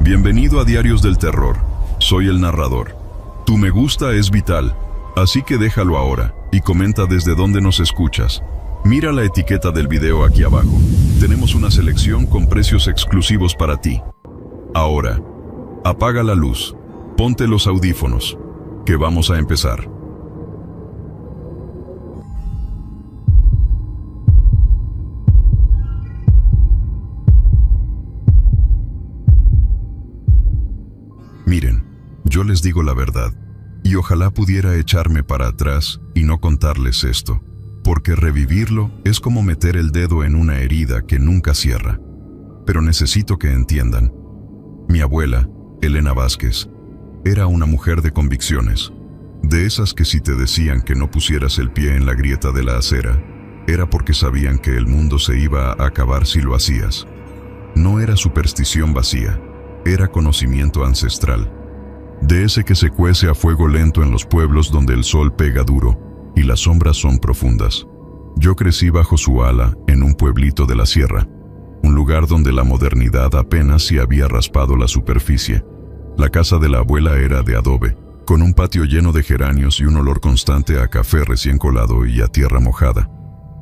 Bienvenido a Diarios del Terror. Soy el narrador. Tu me gusta es vital, así que déjalo ahora y comenta desde dónde nos escuchas. Mira la etiqueta del video aquí abajo. Tenemos una selección con precios exclusivos para ti. Ahora, apaga la luz, ponte los audífonos, que vamos a empezar. Miren, yo les digo la verdad, y ojalá pudiera echarme para atrás y no contarles esto, porque revivirlo es como meter el dedo en una herida que nunca cierra. Pero necesito que entiendan. Mi abuela, Elena Vázquez, era una mujer de convicciones, de esas que si te decían que no pusieras el pie en la grieta de la acera, era porque sabían que el mundo se iba a acabar si lo hacías. No era superstición vacía, era conocimiento ancestral, de ese que se cuece a fuego lento en los pueblos donde el sol pega duro y las sombras son profundas. Yo crecí bajo su ala en un pueblito de la sierra, un lugar donde la modernidad apenas si había raspado la superficie. La casa de la abuela era de adobe, con un patio lleno de geranios y un olor constante a café recién colado y a tierra mojada.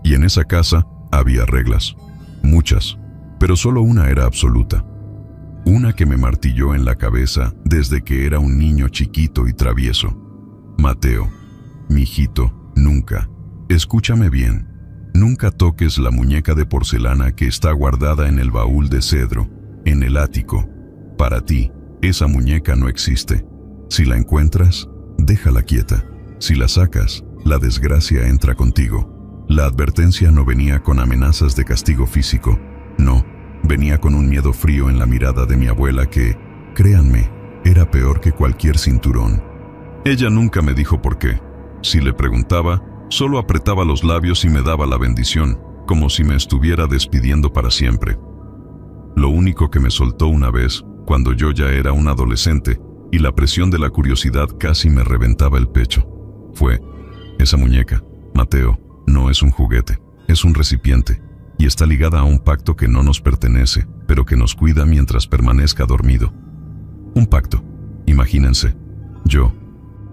Y en esa casa había reglas, muchas, pero solo una era absoluta. Una que me martilló en la cabeza desde que era un niño chiquito y travieso. Mateo, mijito, nunca, escúchame bien, nunca toques la muñeca de porcelana que está guardada en el baúl de cedro, en el ático. Para ti, esa muñeca no existe. Si la encuentras, déjala quieta. Si la sacas, la desgracia entra contigo. La advertencia no venía con amenazas de castigo físico, no. Venía con un miedo frío en la mirada de mi abuela que, créanme, era peor que cualquier cinturón. Ella nunca me dijo por qué. Si le preguntaba, solo apretaba los labios y me daba la bendición, como si me estuviera despidiendo para siempre. Lo único que me soltó una vez, cuando yo ya era un adolescente, y la presión de la curiosidad casi me reventaba el pecho, fue: esa muñeca, Mateo, no es un juguete, es un recipiente. Y está ligada a un pacto que no nos pertenece, pero que nos cuida mientras permanezca dormido. Un pacto, imagínense, yo,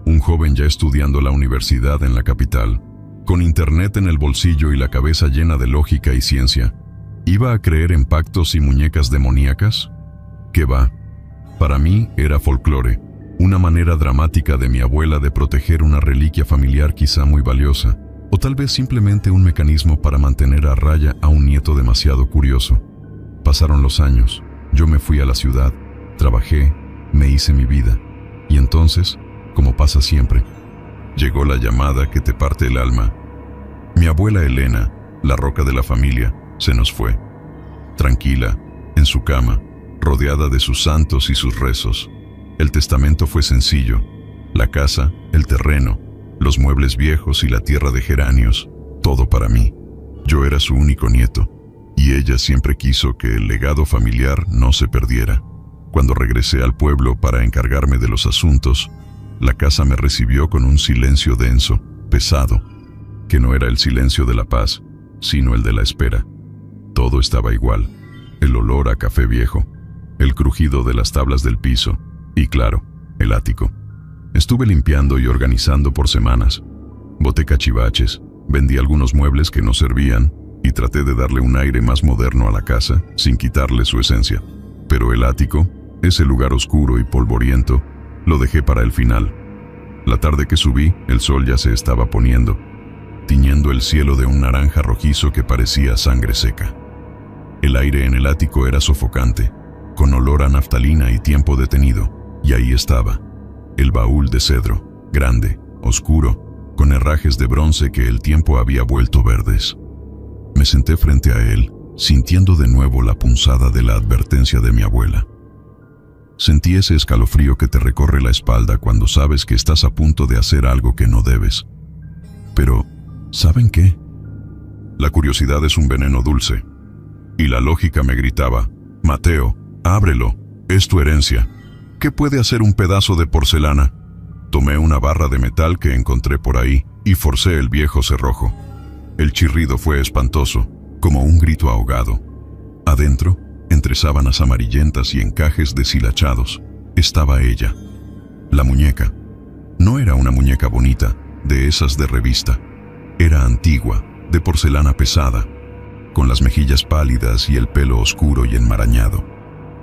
un joven ya estudiando la universidad en la capital, con internet en el bolsillo y la cabeza llena de lógica y ciencia, ¿iba a creer en pactos y muñecas demoníacas? ¿Qué va? Para mí era folclore, una manera dramática de mi abuela de proteger una reliquia familiar quizá muy valiosa, o tal vez simplemente un mecanismo para mantener a raya a un nieto demasiado curioso. Pasaron los años, yo me fui a la ciudad, trabajé, me hice mi vida, y entonces, como pasa siempre, llegó la llamada que te parte el alma. Mi abuela Elena, la roca de la familia, se nos fue. Tranquila, en su cama, rodeada de sus santos y sus rezos. El testamento fue sencillo: la casa, el terreno, los muebles viejos y la tierra de geranios, todo para mí. Yo era su único nieto, y ella siempre quiso que el legado familiar no se perdiera. Cuando regresé al pueblo para encargarme de los asuntos, la casa me recibió con un silencio denso, pesado, que no era el silencio de la paz, sino el de la espera. Todo estaba igual: el olor a café viejo, el crujido de las tablas del piso, y claro, el ático. Estuve limpiando y organizando por semanas. Boté cachivaches, vendí algunos muebles que no servían y traté de darle un aire más moderno a la casa sin quitarle su esencia. Pero el ático, ese lugar oscuro y polvoriento, lo dejé para el final. La tarde que subí, el sol ya se estaba poniendo, tiñendo el cielo de un naranja rojizo que parecía sangre seca. El aire en el ático era sofocante, con olor a naftalina y tiempo detenido, y ahí estaba, el baúl de cedro, grande, oscuro, con herrajes de bronce que el tiempo había vuelto verdes. Me senté frente a él, sintiendo de nuevo la punzada de la advertencia de mi abuela. Sentí ese escalofrío que te recorre la espalda cuando sabes que estás a punto de hacer algo que no debes. Pero, ¿saben qué? La curiosidad es un veneno dulce. Y la lógica me gritaba: Mateo, ábrelo, es tu herencia. ¿Qué puede hacer un pedazo de porcelana? Tomé una barra de metal que encontré por ahí y forcé el viejo cerrojo. El chirrido fue espantoso, como un grito ahogado. Adentro, entre sábanas amarillentas y encajes deshilachados, estaba ella. La muñeca. No era una muñeca bonita, de esas de revista. Era antigua, de porcelana pesada, con las mejillas pálidas y el pelo oscuro y enmarañado.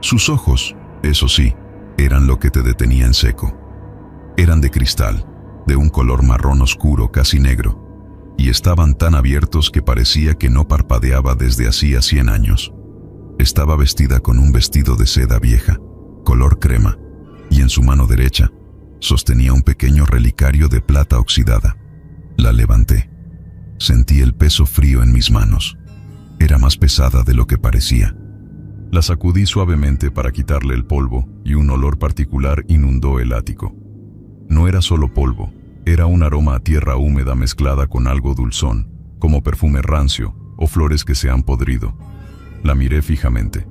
Sus ojos, eso sí, eran lo que te detenía en seco. Eran de cristal, de un color marrón oscuro casi negro, y estaban tan abiertos que parecía que no parpadeaba desde hacía 100 años. Estaba vestida con un vestido de seda vieja, color crema, y en su mano derecha sostenía un pequeño relicario de plata oxidada. La levanté. Sentí el peso frío en mis manos. Era más pesada de lo que parecía. La sacudí suavemente para quitarle el polvo y un olor particular inundó el ático. No era solo polvo, era un aroma a tierra húmeda mezclada con algo dulzón, como perfume rancio o flores que se han podrido. La miré fijamente.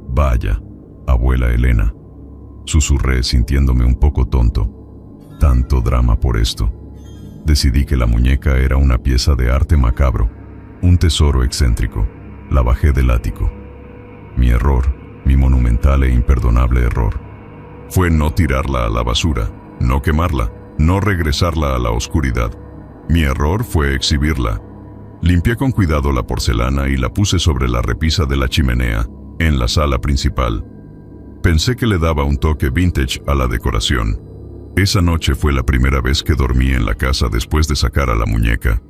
«Vaya, abuela Elena», susurré sintiéndome un poco tonto. Tanto drama por esto. Decidí que la muñeca era una pieza de arte macabro, un tesoro excéntrico. La bajé del ático. Mi error, mi monumental e imperdonable error, fue no tirarla a la basura, no quemarla, no regresarla a la oscuridad. Mi error fue exhibirla. Limpié con cuidado la porcelana y la puse sobre la repisa de la chimenea, en la sala principal. Pensé que le daba un toque vintage a la decoración. Esa noche fue la primera vez que dormí en la casa después de sacar a la muñeca.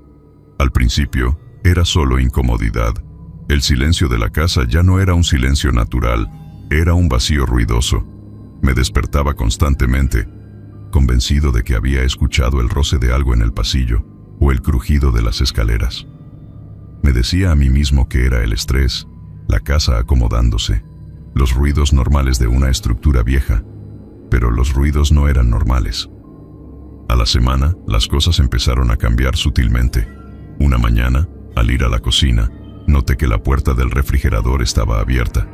Al principio, era solo incomodidad. El silencio de la casa ya no era un silencio natural, era un vacío ruidoso. Me despertaba constantemente, convencido de que había escuchado el roce de algo en el pasillo o el crujido de las escaleras. Me decía a mí mismo que era el estrés, la casa acomodándose, los ruidos normales de una estructura vieja, pero los ruidos no eran normales. A la semana, las cosas empezaron a cambiar sutilmente. Una mañana, al ir a la cocina, noté que la puerta del refrigerador estaba abierta.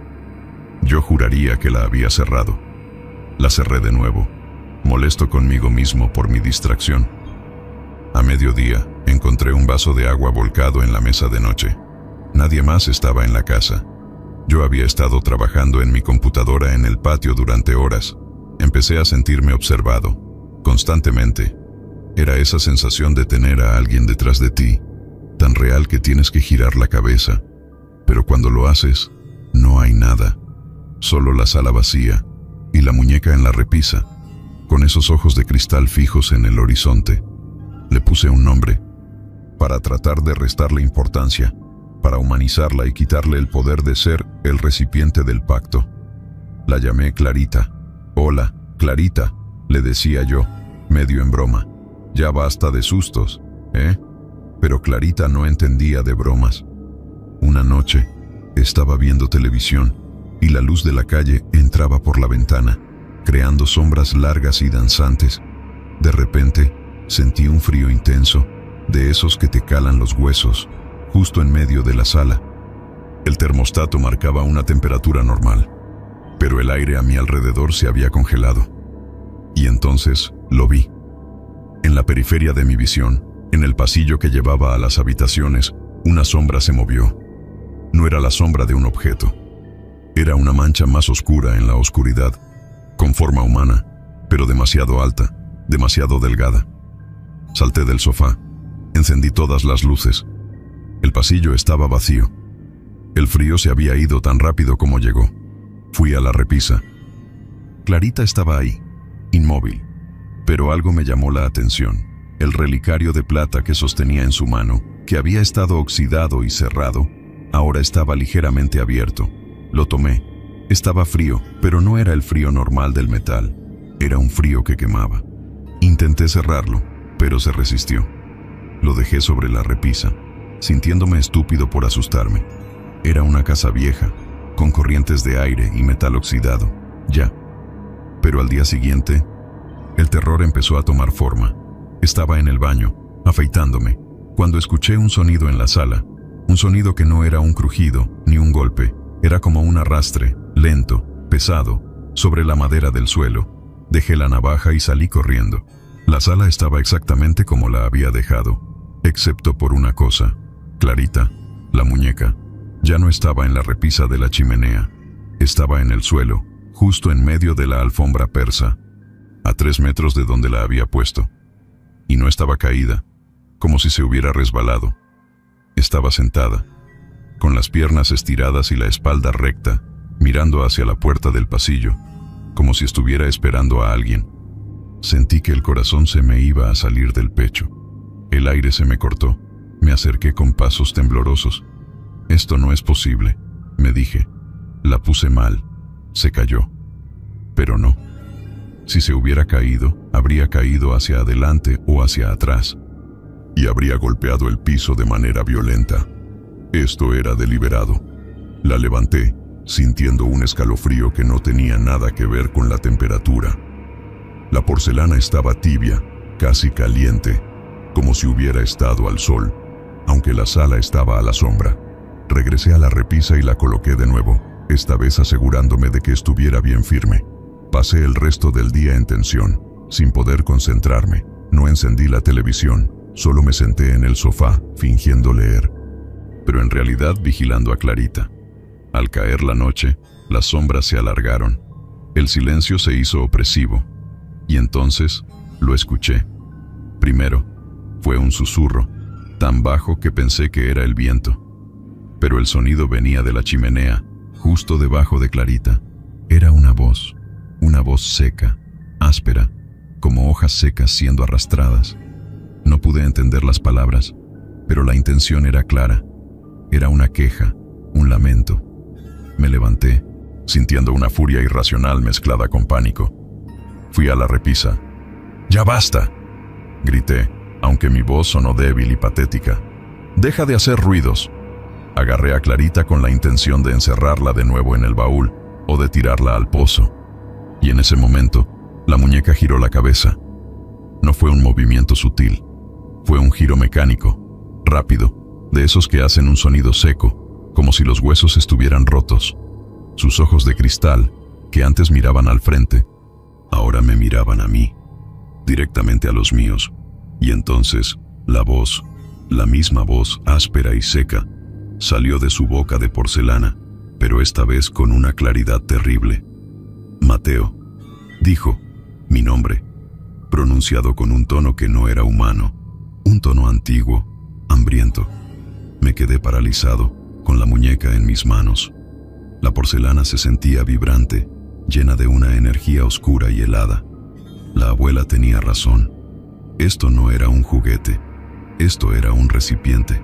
Yo juraría que la había cerrado. La cerré de nuevo, molesto conmigo mismo por mi distracción. A mediodía, encontré un vaso de agua volcado en la mesa de noche. Nadie más estaba en la casa. Yo había estado trabajando en mi computadora en el patio durante horas. Empecé a sentirme observado, constantemente. Era esa sensación de tener a alguien detrás de ti, tan real que tienes que girar la cabeza. Pero cuando lo haces, no hay nada. Solo la sala vacía y la muñeca en la repisa, con esos ojos de cristal fijos en el horizonte. Le puse un nombre, para tratar de restarle importancia, para humanizarla y quitarle el poder de ser el recipiente del pacto. La llamé Clarita. «Hola, Clarita», le decía yo, medio en broma. «Ya basta de sustos, ¿eh?» Pero Clarita no entendía de bromas. Una noche, estaba viendo televisión, y la luz de la calle entraba por la ventana, creando sombras largas y danzantes. De repente, sentí un frío intenso, de esos que te calan los huesos, justo en medio de la sala. El termostato marcaba una temperatura normal, pero el aire a mi alrededor se había congelado. Y entonces lo vi. En la periferia de mi visión, en el pasillo que llevaba a las habitaciones, una sombra se movió. No era la sombra de un objeto. Era una mancha más oscura en la oscuridad, con forma humana, pero demasiado alta, demasiado delgada. Salté del sofá, encendí todas las luces. El pasillo estaba vacío. El frío se había ido tan rápido como llegó. Fui a la repisa. Clarita estaba ahí, inmóvil, pero algo me llamó la atención. El relicario de plata que sostenía en su mano, que había estado oxidado y cerrado, ahora estaba ligeramente abierto. Lo tomé. Estaba frío, pero no era el frío normal del metal. Era un frío que quemaba. Intenté cerrarlo, pero se resistió. Lo dejé sobre la repisa, sintiéndome estúpido por asustarme. Era una casa vieja, con corrientes de aire y metal oxidado, ya. Pero al día siguiente, el terror empezó a tomar forma. Estaba en el baño, afeitándome, cuando escuché un sonido en la sala, un sonido que no era un crujido ni un golpe, era como un arrastre, lento, pesado, sobre la madera del suelo. Dejé la navaja y salí corriendo. La sala estaba exactamente como la había dejado, excepto por una cosa. Clarita, la muñeca, ya no estaba en la repisa de la chimenea, Estaba en el suelo, justo en medio de la alfombra persa, a 3 metros de donde la había puesto. Y no estaba caída, como si se hubiera resbalado. Estaba sentada, con las piernas estiradas y la espalda recta, mirando hacia la puerta del pasillo, como si estuviera esperando a alguien. Sentí que el corazón se me iba a salir del pecho. El aire se me cortó. Me acerqué con pasos temblorosos. Esto no es posible, me dije. La puse mal. Se cayó. Pero no. Si se hubiera caído, habría caído hacia adelante o hacia atrás, y habría golpeado el piso de manera violenta. Esto era deliberado. La levanté, sintiendo un escalofrío que no tenía nada que ver con la temperatura. La porcelana estaba tibia, casi caliente, como si hubiera estado al sol, aunque la sala estaba a la sombra. Regresé a la repisa y la coloqué de nuevo, esta vez asegurándome de que estuviera bien firme. Pasé el resto del día en tensión, sin poder concentrarme. No encendí la televisión, solo me senté en el sofá, fingiendo leer, pero en realidad vigilando a Clarita. Al caer la noche, las sombras se alargaron. El silencio se hizo opresivo, y entonces lo escuché. Primero, fue un susurro, tan bajo que pensé que era el viento. Pero el sonido venía de la chimenea, justo debajo de Clarita. Era una voz seca, áspera, como hojas secas siendo arrastradas. No pude entender las palabras, pero la intención era clara. Era una queja, un lamento. Me levanté, sintiendo una furia irracional mezclada con pánico. Fui a la repisa. ¡Ya basta!, grité, aunque mi voz sonó débil y patética. ¡Deja de hacer ruidos! Agarré a Clarita con la intención de encerrarla de nuevo en el baúl o de tirarla al pozo. Y en ese momento, la muñeca giró la cabeza. No fue un movimiento sutil. Fue un giro mecánico, rápido, de esos que hacen un sonido seco, como si los huesos estuvieran rotos. Sus ojos de cristal, que antes miraban al frente, ahora me miraban a mí, directamente a los míos. Y entonces, la voz, la misma voz áspera y seca, salió de su boca de porcelana, pero esta vez con una claridad terrible. Mateo, dijo, mi nombre, pronunciado con un tono que no era humano, un tono antiguo, hambriento. Me quedé paralizado, con la muñeca en mis manos. La porcelana se sentía vibrante, llena de una energía oscura y helada. La abuela tenía razón. Esto no era un juguete, esto era un recipiente.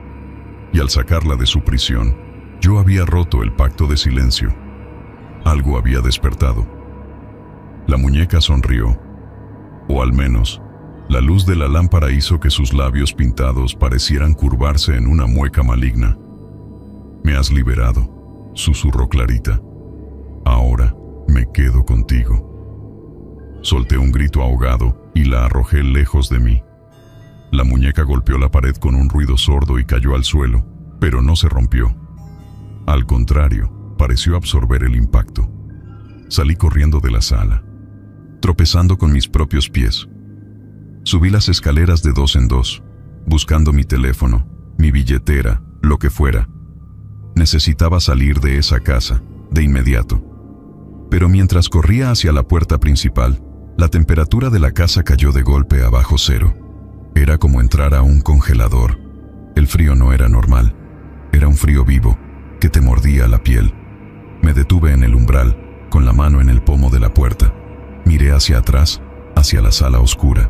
Y al sacarla de su prisión, yo había roto el pacto de silencio. Algo había despertado. La muñeca sonrió, o al menos, la luz de la lámpara hizo que sus labios pintados parecieran curvarse en una mueca maligna. Me has liberado, susurró Clarita. Ahora me quedo contigo. Solté un grito ahogado y la arrojé lejos de mí. La muñeca golpeó la pared con un ruido sordo y cayó al suelo, pero no se rompió. Al contrario, pareció absorber el impacto. Salí corriendo de la sala, tropezando con mis propios pies. Subí las escaleras de 2 en 2, buscando mi teléfono, mi billetera, lo que fuera. Necesitaba salir de esa casa, de inmediato. Pero mientras corría hacia la puerta principal, la temperatura de la casa cayó de golpe a bajo cero. Era como entrar a un congelador. El frío no era normal. Era un frío vivo, que te mordía la piel. Me detuve en el umbral, con la mano en el pomo de la puerta. Miré hacia atrás, hacia la sala oscura.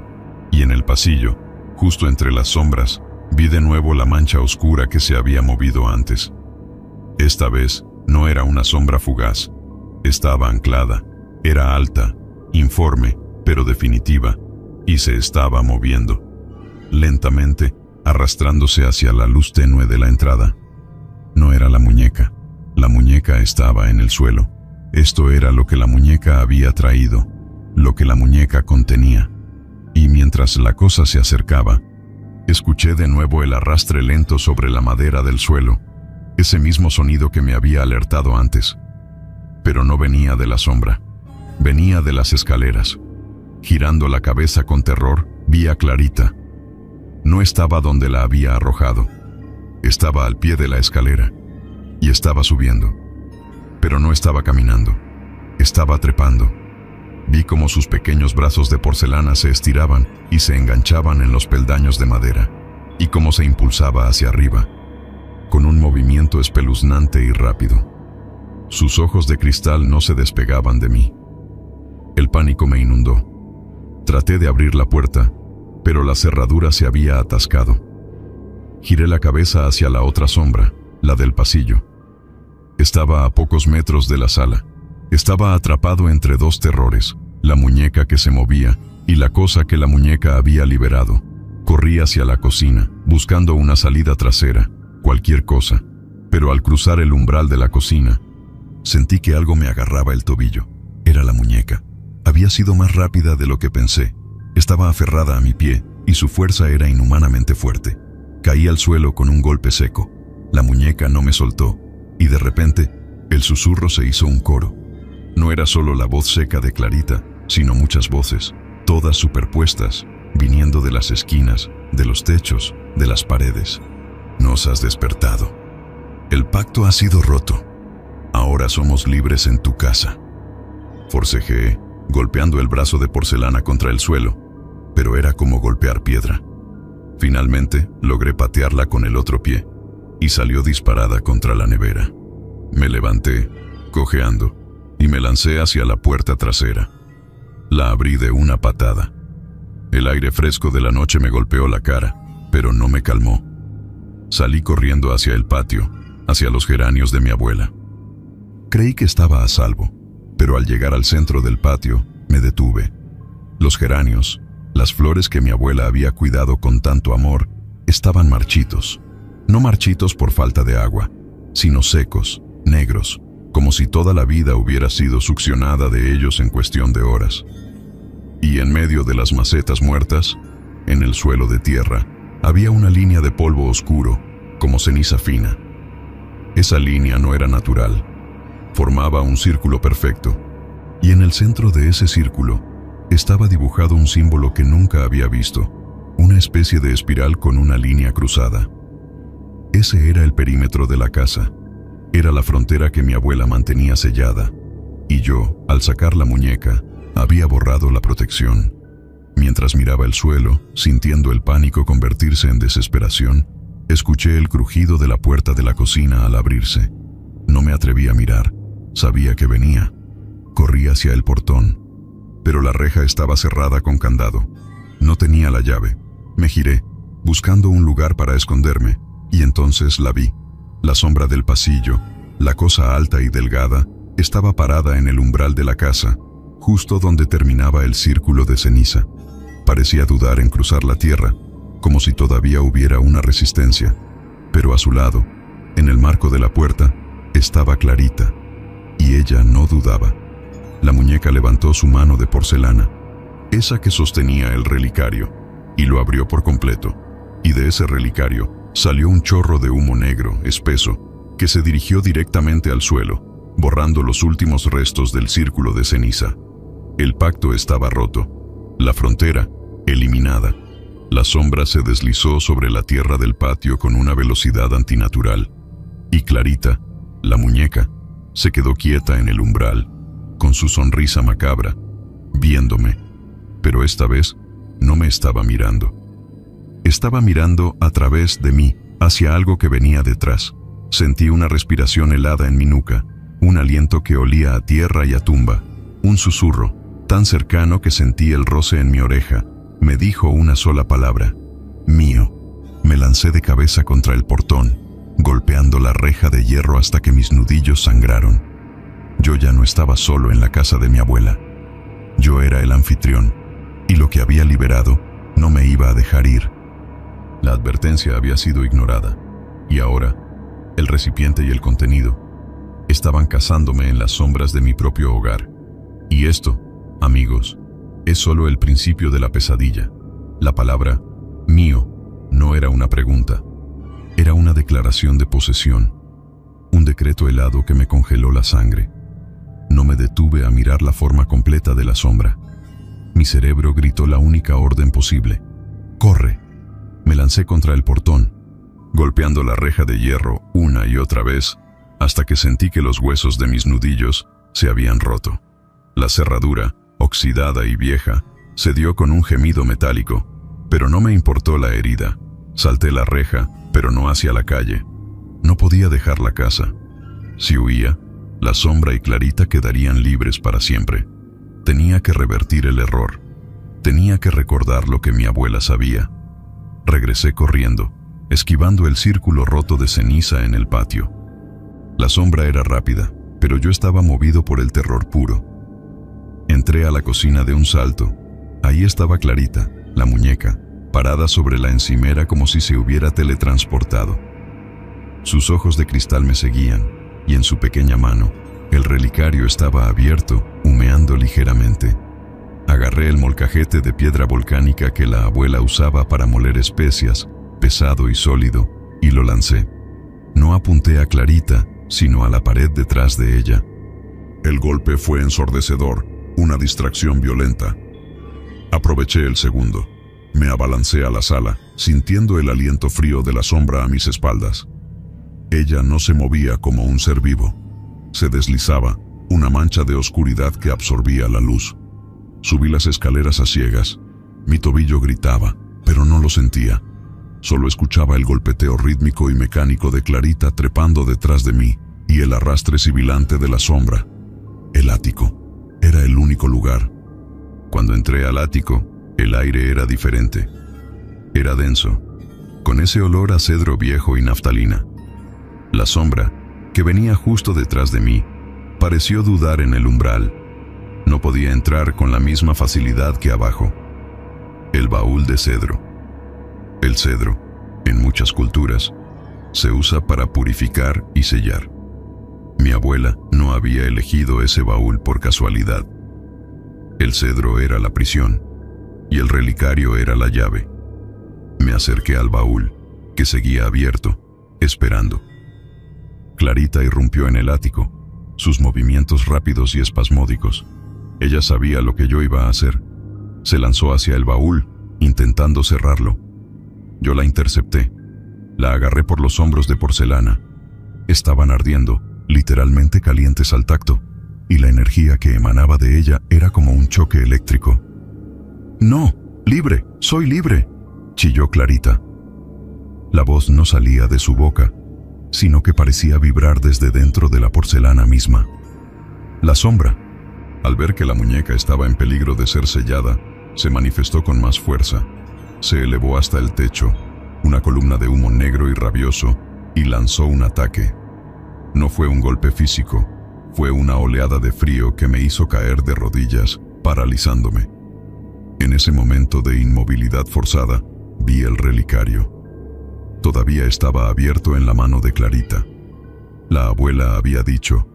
Y en el pasillo, justo entre las sombras, vi de nuevo la mancha oscura que se había movido antes. Esta vez, no era una sombra fugaz. Estaba anclada. Era alta, informe, pero definitiva, y se estaba moviendo. Lentamente, arrastrándose hacia la luz tenue de la entrada. No era la muñeca. La muñeca estaba en el suelo. Esto era lo que la muñeca había traído, lo que la muñeca contenía. Y mientras la cosa se acercaba, escuché de nuevo el arrastre lento sobre la madera del suelo, ese mismo sonido que me había alertado antes. Pero no venía de la sombra, venía de las escaleras. Girando la cabeza con terror, vi a Clarita. No estaba donde la había arrojado. Estaba al pie de la escalera, y estaba subiendo. Pero no estaba caminando, estaba trepando. Vi cómo sus pequeños brazos de porcelana se estiraban y se enganchaban en los peldaños de madera, y cómo se impulsaba hacia arriba, con un movimiento espeluznante y rápido. Sus ojos de cristal no se despegaban de mí. El pánico me inundó. Traté de abrir la puerta, pero la cerradura se había atascado. Giré la cabeza hacia la otra sombra, la del pasillo. Estaba a pocos metros de la sala. Estaba atrapado entre dos terrores, la muñeca que se movía y la cosa que la muñeca había liberado. Corrí hacia la cocina, buscando una salida trasera, cualquier cosa, pero al cruzar el umbral de la cocina, sentí que algo me agarraba el tobillo. Era la muñeca. Había sido más rápida de lo que pensé. Estaba aferrada a mi pie y su fuerza era inhumanamente fuerte. Caí al suelo con un golpe seco. La muñeca no me soltó y de repente el susurro se hizo un coro. No era solo la voz seca de Clarita, sino muchas voces, todas superpuestas, viniendo de las esquinas, de los techos, de las paredes. Nos has despertado. El pacto ha sido roto. Ahora somos libres en tu casa. Forcejeé, golpeando el brazo de porcelana contra el suelo, pero era como golpear piedra. Finalmente, logré patearla con el otro pie, y salió disparada contra la nevera. Me levanté, cojeando, y me lancé hacia la puerta trasera. La abrí de una patada. El aire fresco de la noche me golpeó la cara, pero no me calmó. Salí corriendo hacia el patio, hacia los geranios de mi abuela. Creí que estaba a salvo, pero al llegar al centro del patio, me detuve. Los geranios, las flores que mi abuela había cuidado con tanto amor, estaban marchitos. No marchitos por falta de agua, sino secos, negros, como si toda la vida hubiera sido succionada de ellos en cuestión de horas. Y en medio de las macetas muertas, en el suelo de tierra, había una línea de polvo oscuro, como ceniza fina. Esa línea no era natural. Formaba un círculo perfecto, y en el centro de ese círculo estaba dibujado un símbolo que nunca había visto, una especie de espiral con una línea cruzada. Ese era el perímetro de la casa. Era la frontera que mi abuela mantenía sellada, y yo, al sacar la muñeca, había borrado la protección. Mientras miraba el suelo, sintiendo el pánico convertirse en desesperación, escuché el crujido de la puerta de la cocina al abrirse. No me atreví a mirar, sabía que venía. Corrí hacia el portón, pero la reja estaba cerrada con candado. No tenía la llave. Me giré, buscando un lugar para esconderme, y entonces la vi. La sombra del pasillo, la cosa alta y delgada, estaba parada en el umbral de la casa, justo donde terminaba el círculo de ceniza. Parecía dudar en cruzar la tierra, como si todavía hubiera una resistencia. Pero a su lado, en el marco de la puerta, estaba Clarita, y ella no dudaba. La muñeca levantó su mano de porcelana, esa que sostenía el relicario, y lo abrió por completo, y de ese relicario salió un chorro de humo negro, espeso, que se dirigió directamente al suelo, borrando los últimos restos del círculo de ceniza. El pacto estaba roto, la frontera, eliminada. La sombra se deslizó sobre la tierra del patio con una velocidad antinatural, y Clarita, la muñeca, se quedó quieta en el umbral, con su sonrisa macabra, viéndome, pero esta vez no me estaba mirando. Estaba mirando a través de mí, hacia algo que venía detrás. Sentí una respiración helada en mi nuca, un aliento que olía a tierra y a tumba, un susurro, tan cercano que sentí el roce en mi oreja. Me dijo una sola palabra: mío. Me lancé de cabeza contra el portón, golpeando la reja de hierro hasta que mis nudillos sangraron. Yo ya no estaba solo en la casa de mi abuela. Yo era el anfitrión, y lo que había liberado no me iba a dejar ir. La advertencia había sido ignorada, y ahora, el recipiente y el contenido estaban cazándome en las sombras de mi propio hogar. Y esto, amigos, es solo el principio de la pesadilla. La palabra mío no era una pregunta, era una declaración de posesión, un decreto helado que me congeló la sangre. No me detuve a mirar la forma completa de la sombra. Mi cerebro gritó la única orden posible: ¡corre! Me lancé contra el portón, golpeando la reja de hierro una y otra vez, hasta que sentí que los huesos de mis nudillos se habían roto. La cerradura, oxidada y vieja, se dio con un gemido metálico, pero no me importó la herida. Salté la reja, pero no hacia la calle. No podía dejar la casa. Si huía, la sombra y Clarita quedarían libres para siempre. Tenía que revertir el error. Tenía que recordar lo que mi abuela sabía. Regresé corriendo, esquivando el círculo roto de ceniza en el patio. La sombra era rápida, pero yo estaba movido por el terror puro. Entré a la cocina de un salto. Ahí estaba Clarita, la muñeca, parada sobre la encimera como si se hubiera teletransportado. Sus ojos de cristal me seguían, y en su pequeña mano, el relicario estaba abierto, humeando ligeramente. Agarré el molcajete de piedra volcánica que la abuela usaba para moler especias, pesado y sólido, y lo lancé. No apunté a Clarita, sino a la pared detrás de ella. El golpe fue ensordecedor, una distracción violenta. Aproveché el segundo. Me abalancé a la sala, sintiendo el aliento frío de la sombra a mis espaldas. Ella no se movía como un ser vivo. Se deslizaba, una mancha de oscuridad que absorbía la luz. Subí las escaleras a ciegas. Mi tobillo gritaba, pero no lo sentía. Solo escuchaba el golpeteo rítmico y mecánico de Clarita trepando detrás de mí, y el arrastre sibilante de la sombra. El ático. Era el único lugar. Cuando entré al ático, el aire era diferente. Era denso, con ese olor a cedro viejo y naftalina. La sombra, que venía justo detrás de mí, pareció dudar en el umbral. No podía entrar con la misma facilidad que abajo. El baúl de cedro. El cedro, en muchas culturas, se usa para purificar y sellar. Mi abuela no había elegido ese baúl por casualidad. El cedro era la prisión, y el relicario era la llave. Me acerqué al baúl, que seguía abierto, esperando. Clarita irrumpió en el ático, sus movimientos rápidos y espasmódicos. Ella sabía lo que yo iba a hacer. Se lanzó hacia el baúl, intentando cerrarlo. Yo la intercepté. La agarré por los hombros de porcelana. Estaban ardiendo, literalmente calientes al tacto, y la energía que emanaba de ella era como un choque eléctrico. «¡No! ¡Libre! ¡Soy libre!», chilló Clarita. La voz no salía de su boca, sino que parecía vibrar desde dentro de la porcelana misma. La sombra, al ver que la muñeca estaba en peligro de ser sellada, se manifestó con más fuerza. Se elevó hasta el techo, una columna de humo negro y rabioso, y lanzó un ataque. No fue un golpe físico, fue una oleada de frío que me hizo caer de rodillas, paralizándome. En ese momento de inmovilidad forzada, vi el relicario. Todavía estaba abierto en la mano de Clarita. La abuela había dicho,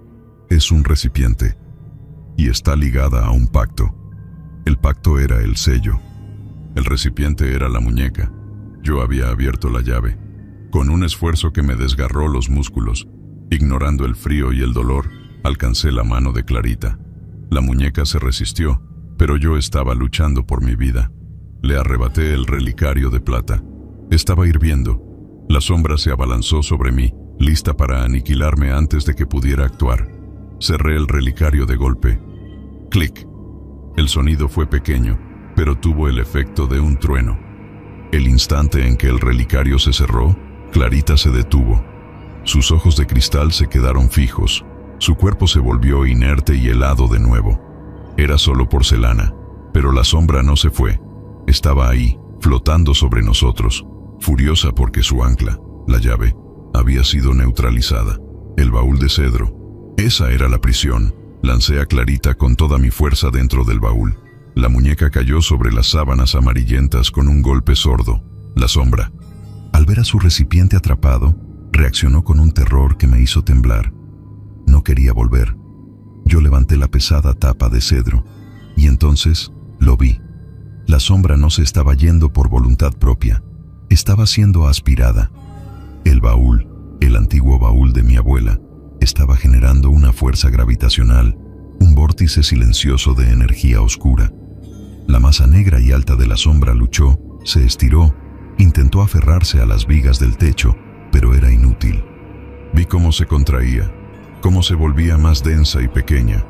«Es un recipiente, y está ligada a un pacto». El pacto era el sello. El recipiente era la muñeca. Yo había abierto la llave. Con un esfuerzo que me desgarró los músculos, ignorando el frío y el dolor, alcancé la mano de Clarita. La muñeca se resistió, pero yo estaba luchando por mi vida. Le arrebaté el relicario de plata. Estaba hirviendo. La sombra se abalanzó sobre mí, lista para aniquilarme antes de que pudiera actuar. Cerré el relicario de golpe. ¡Clic! El sonido fue pequeño, pero tuvo el efecto de un trueno. El instante en que el relicario se cerró, Clarita se detuvo. Sus ojos de cristal se quedaron fijos. Su cuerpo se volvió inerte y helado de nuevo. Era solo porcelana, pero la sombra no se fue. Estaba ahí, flotando sobre nosotros, furiosa porque su ancla, la llave, había sido neutralizada. El baúl de cedro. Esa era la prisión. Lancé a Clarita con toda mi fuerza dentro del baúl. La muñeca cayó sobre las sábanas amarillentas con un golpe sordo. La sombra, al ver a su recipiente atrapado, reaccionó con un terror que me hizo temblar. No quería volver. Yo levanté la pesada tapa de cedro, y entonces lo vi. La sombra no se estaba yendo por voluntad propia. Estaba siendo aspirada. El baúl, el antiguo baúl de mi abuela, estaba generando una fuerza gravitacional, un vórtice silencioso de energía oscura. La masa negra y alta de la sombra luchó, se estiró, intentó aferrarse a las vigas del techo, pero era inútil. Vi cómo se contraía, como se volvía más densa y pequeña,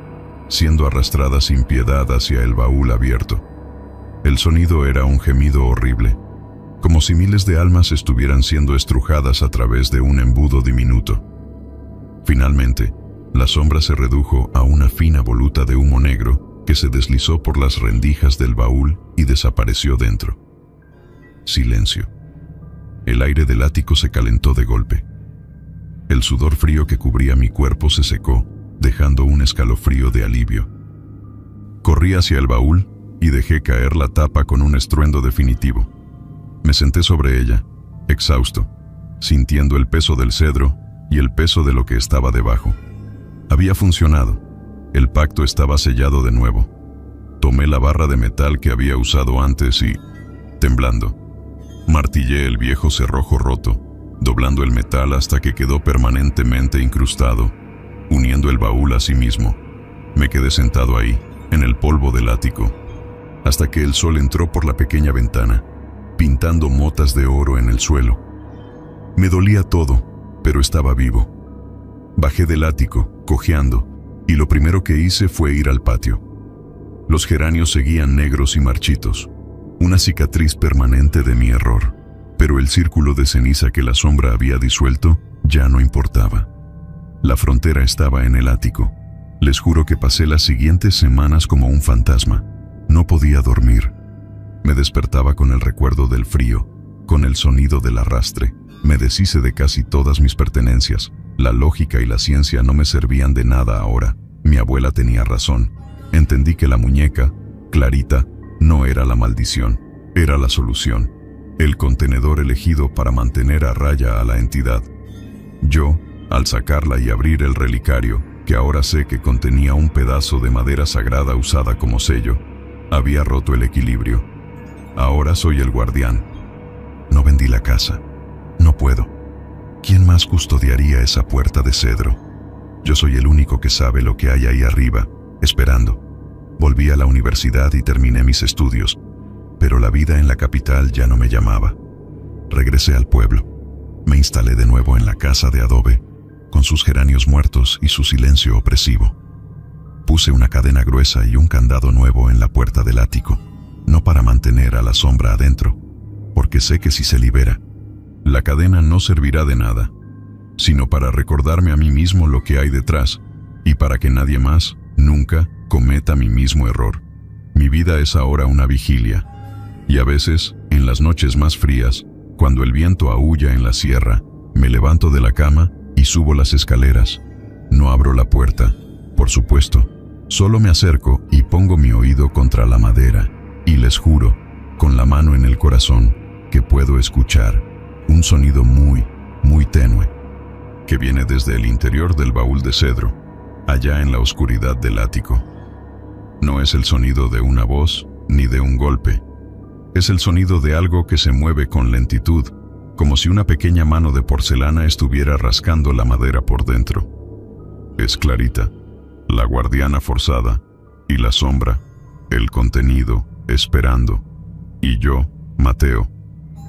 siendo arrastrada sin piedad hacia el baúl abierto. El sonido era un gemido horrible, como si miles de almas estuvieran siendo estrujadas a través de un embudo diminuto. Finalmente, la sombra se redujo a una fina voluta de humo negro que se deslizó por las rendijas del baúl y desapareció dentro. Silencio. El aire del ático se calentó de golpe. El sudor frío que cubría mi cuerpo se secó, dejando un escalofrío de alivio. Corrí hacia el baúl y dejé caer la tapa con un estruendo definitivo. Me senté sobre ella, exhausto, sintiendo el peso del cedro y el peso de lo que estaba debajo. Había funcionado. El pacto estaba sellado de nuevo. Tomé la barra de metal que había usado antes y, temblando, martillé el viejo cerrojo roto, doblando el metal hasta que quedó permanentemente incrustado, uniendo el baúl a sí mismo. Me quedé sentado ahí, en el polvo del ático, hasta que el sol entró por la pequeña ventana, pintando motas de oro en el suelo. Me dolía todo, pero estaba vivo. Bajé del ático, cojeando, y lo primero que hice fue ir al patio. Los geranios seguían negros y marchitos, una cicatriz permanente de mi error, pero el círculo de ceniza que la sombra había disuelto ya no importaba. La frontera estaba en el ático. Les juro que pasé las siguientes semanas como un fantasma. No podía dormir. Me despertaba con el recuerdo del frío, con el sonido del arrastre. Me deshice de casi todas mis pertenencias. La lógica y la ciencia no me servían de nada ahora. Mi abuela tenía razón. Entendí que la muñeca, Clarita, no era la maldición, era la solución, el contenedor elegido para mantener a raya a la entidad. Yo, al sacarla y abrir el relicario, que ahora sé que contenía un pedazo de madera sagrada usada como sello, había roto el equilibrio. Ahora soy el guardián. No vendí la casa. No puedo. ¿Quién más custodiaría esa puerta de cedro? Yo soy el único que sabe lo que hay ahí arriba, esperando. Volví a la universidad y terminé mis estudios, pero la vida en la capital ya no me llamaba. Regresé al pueblo. Me instalé de nuevo en la casa de adobe, con sus geranios muertos y su silencio opresivo. Puse una cadena gruesa y un candado nuevo en la puerta del ático, no para mantener a la sombra adentro, porque sé que si se libera, la cadena no servirá de nada, sino para recordarme a mí mismo lo que hay detrás, y para que nadie más, nunca, cometa mi mismo error. Mi vida es ahora una vigilia, y a veces, en las noches más frías, cuando el viento aúlla en la sierra, me levanto de la cama y subo las escaleras. No abro la puerta, por supuesto, solo me acerco y pongo mi oído contra la madera, y les juro, con la mano en el corazón, que puedo escuchar un sonido muy, muy tenue, que viene desde el interior del baúl de cedro, allá en la oscuridad del ático. No es el sonido de una voz ni de un golpe. Es el sonido de algo que se mueve con lentitud, como si una pequeña mano de porcelana estuviera rascando la madera por dentro. Es Clarita, la guardiana forzada, y la sombra, el contenido, esperando. Y yo, Mateo,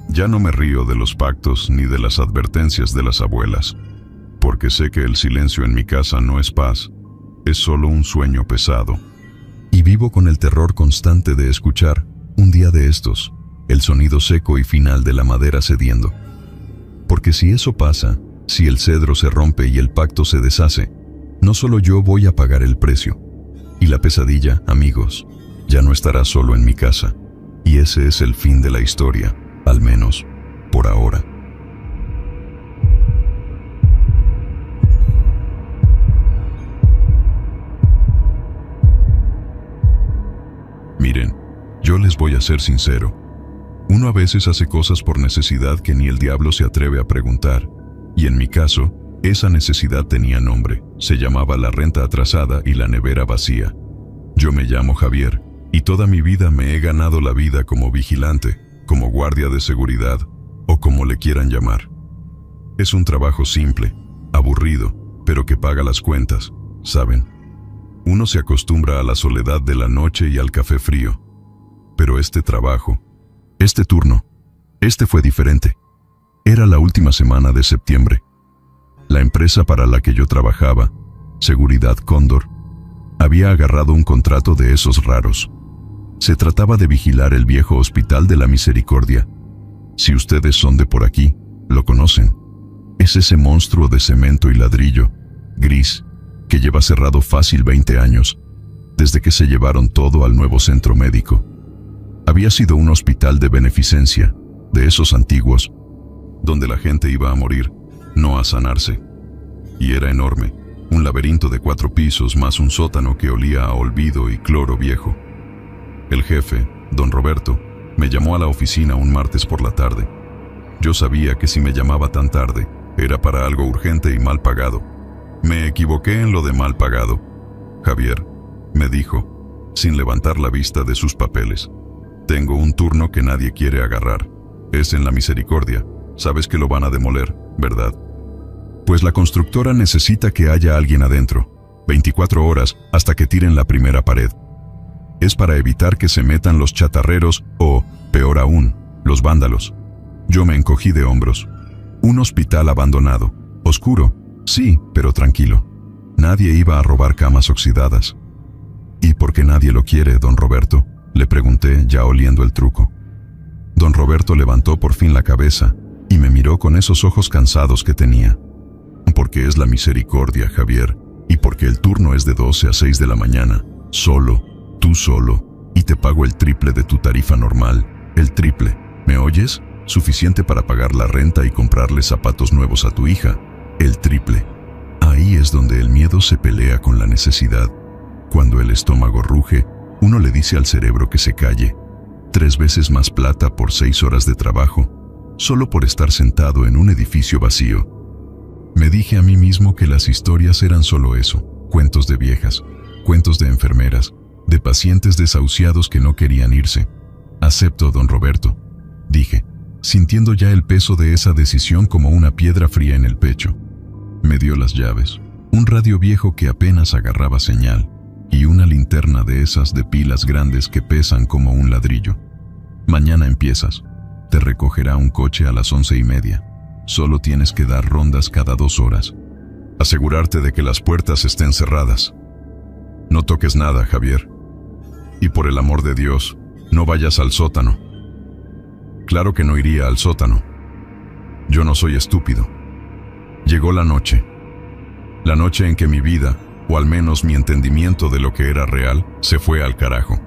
ya no me río de los pactos ni de las advertencias de las abuelas, porque sé que el silencio en mi casa no es paz, es solo un sueño pesado. Y vivo con el terror constante de escuchar, un día de estos, el sonido seco y final de la madera cediendo. Porque si eso pasa, si el cedro se rompe y el pacto se deshace, no solo yo voy a pagar el precio. Y la pesadilla, amigos, ya no estará solo en mi casa. Y ese es el fin de la historia, al menos, por ahora. Miren, yo les voy a ser sincero. Uno a veces hace cosas por necesidad que ni el diablo se atreve a preguntar, y en mi caso, esa necesidad tenía nombre, se llamaba la renta atrasada y la nevera vacía. Yo me llamo Javier, y toda mi vida me he ganado la vida como vigilante, como guardia de seguridad, o como le quieran llamar. Es un trabajo simple, aburrido, pero que paga las cuentas, ¿saben? Uno se acostumbra a la soledad de la noche y al café frío. Pero este trabajo, este turno, fue diferente. Era la última semana de septiembre. La empresa para la que yo trabajaba Seguridad Cóndor. Había agarrado un contrato de esos raros. Se trataba de vigilar el viejo Hospital de la Misericordia. Si ustedes son de por aquí, lo conocen. Es ese monstruo de cemento y ladrillo, gris, que lleva cerrado fácil 20 años, desde que se llevaron todo al nuevo centro médico. Había sido un hospital de beneficencia, de esos antiguos, donde la gente iba a morir, no a sanarse. Y era enorme, un laberinto de 4 pisos más un sótano que olía a olvido y cloro viejo. El jefe, don Roberto, me llamó a la oficina un martes por la tarde. Yo sabía que si me llamaba tan tarde, era para algo urgente y mal pagado. Me equivoqué en lo de mal pagado. Javier, me dijo, sin levantar la vista de sus papeles. Tengo un turno que nadie quiere agarrar. Es en la Misericordia. Sabes que lo van a demoler, ¿verdad? Pues la constructora necesita que haya alguien adentro, 24 horas hasta que tiren la primera pared. Es para evitar que se metan los chatarreros o, peor aún, los vándalos. Yo me encogí de hombros. Un hospital abandonado, oscuro, sí, pero tranquilo. Nadie iba a robar camas oxidadas. ¿Y por qué nadie lo quiere, don Roberto?, le pregunté, ya oliendo el truco. Don Roberto levantó por fin la cabeza y me miró con esos ojos cansados que tenía. Porque es la Misericordia, Javier, y porque el turno es de 12 a 6 de la mañana, solo, tú solo, y te pago el triple de tu tarifa normal, el triple, ¿me oyes? Suficiente para pagar la renta y comprarle zapatos nuevos a tu hija, el triple. Ahí es donde el miedo se pelea con la necesidad. Cuando el estómago ruge, uno le dice al cerebro que se calle. 3 veces más plata por 6 horas de trabajo, solo por estar sentado en un edificio vacío. Me dije a mí mismo que las historias eran solo eso, cuentos de viejas, cuentos de enfermeras, de pacientes desahuciados que no querían irse. Acepto, don Roberto, dije, sintiendo ya el peso de esa decisión como una piedra fría en el pecho. Me dio las llaves, un radio viejo que apenas agarraba señal, y una linterna de esas de pilas grandes que pesan como un ladrillo. Mañana empiezas. Te recogerá un coche a las 11:30. Solo tienes que dar rondas cada 2 horas. Asegurarte de que las puertas estén cerradas. No toques nada, Javier. Y por el amor de Dios, no vayas al sótano. Claro que no iría al sótano. Yo no soy estúpido. Llegó la noche. La noche en que mi vida, o al menos mi entendimiento de lo que era real, se fue al carajo.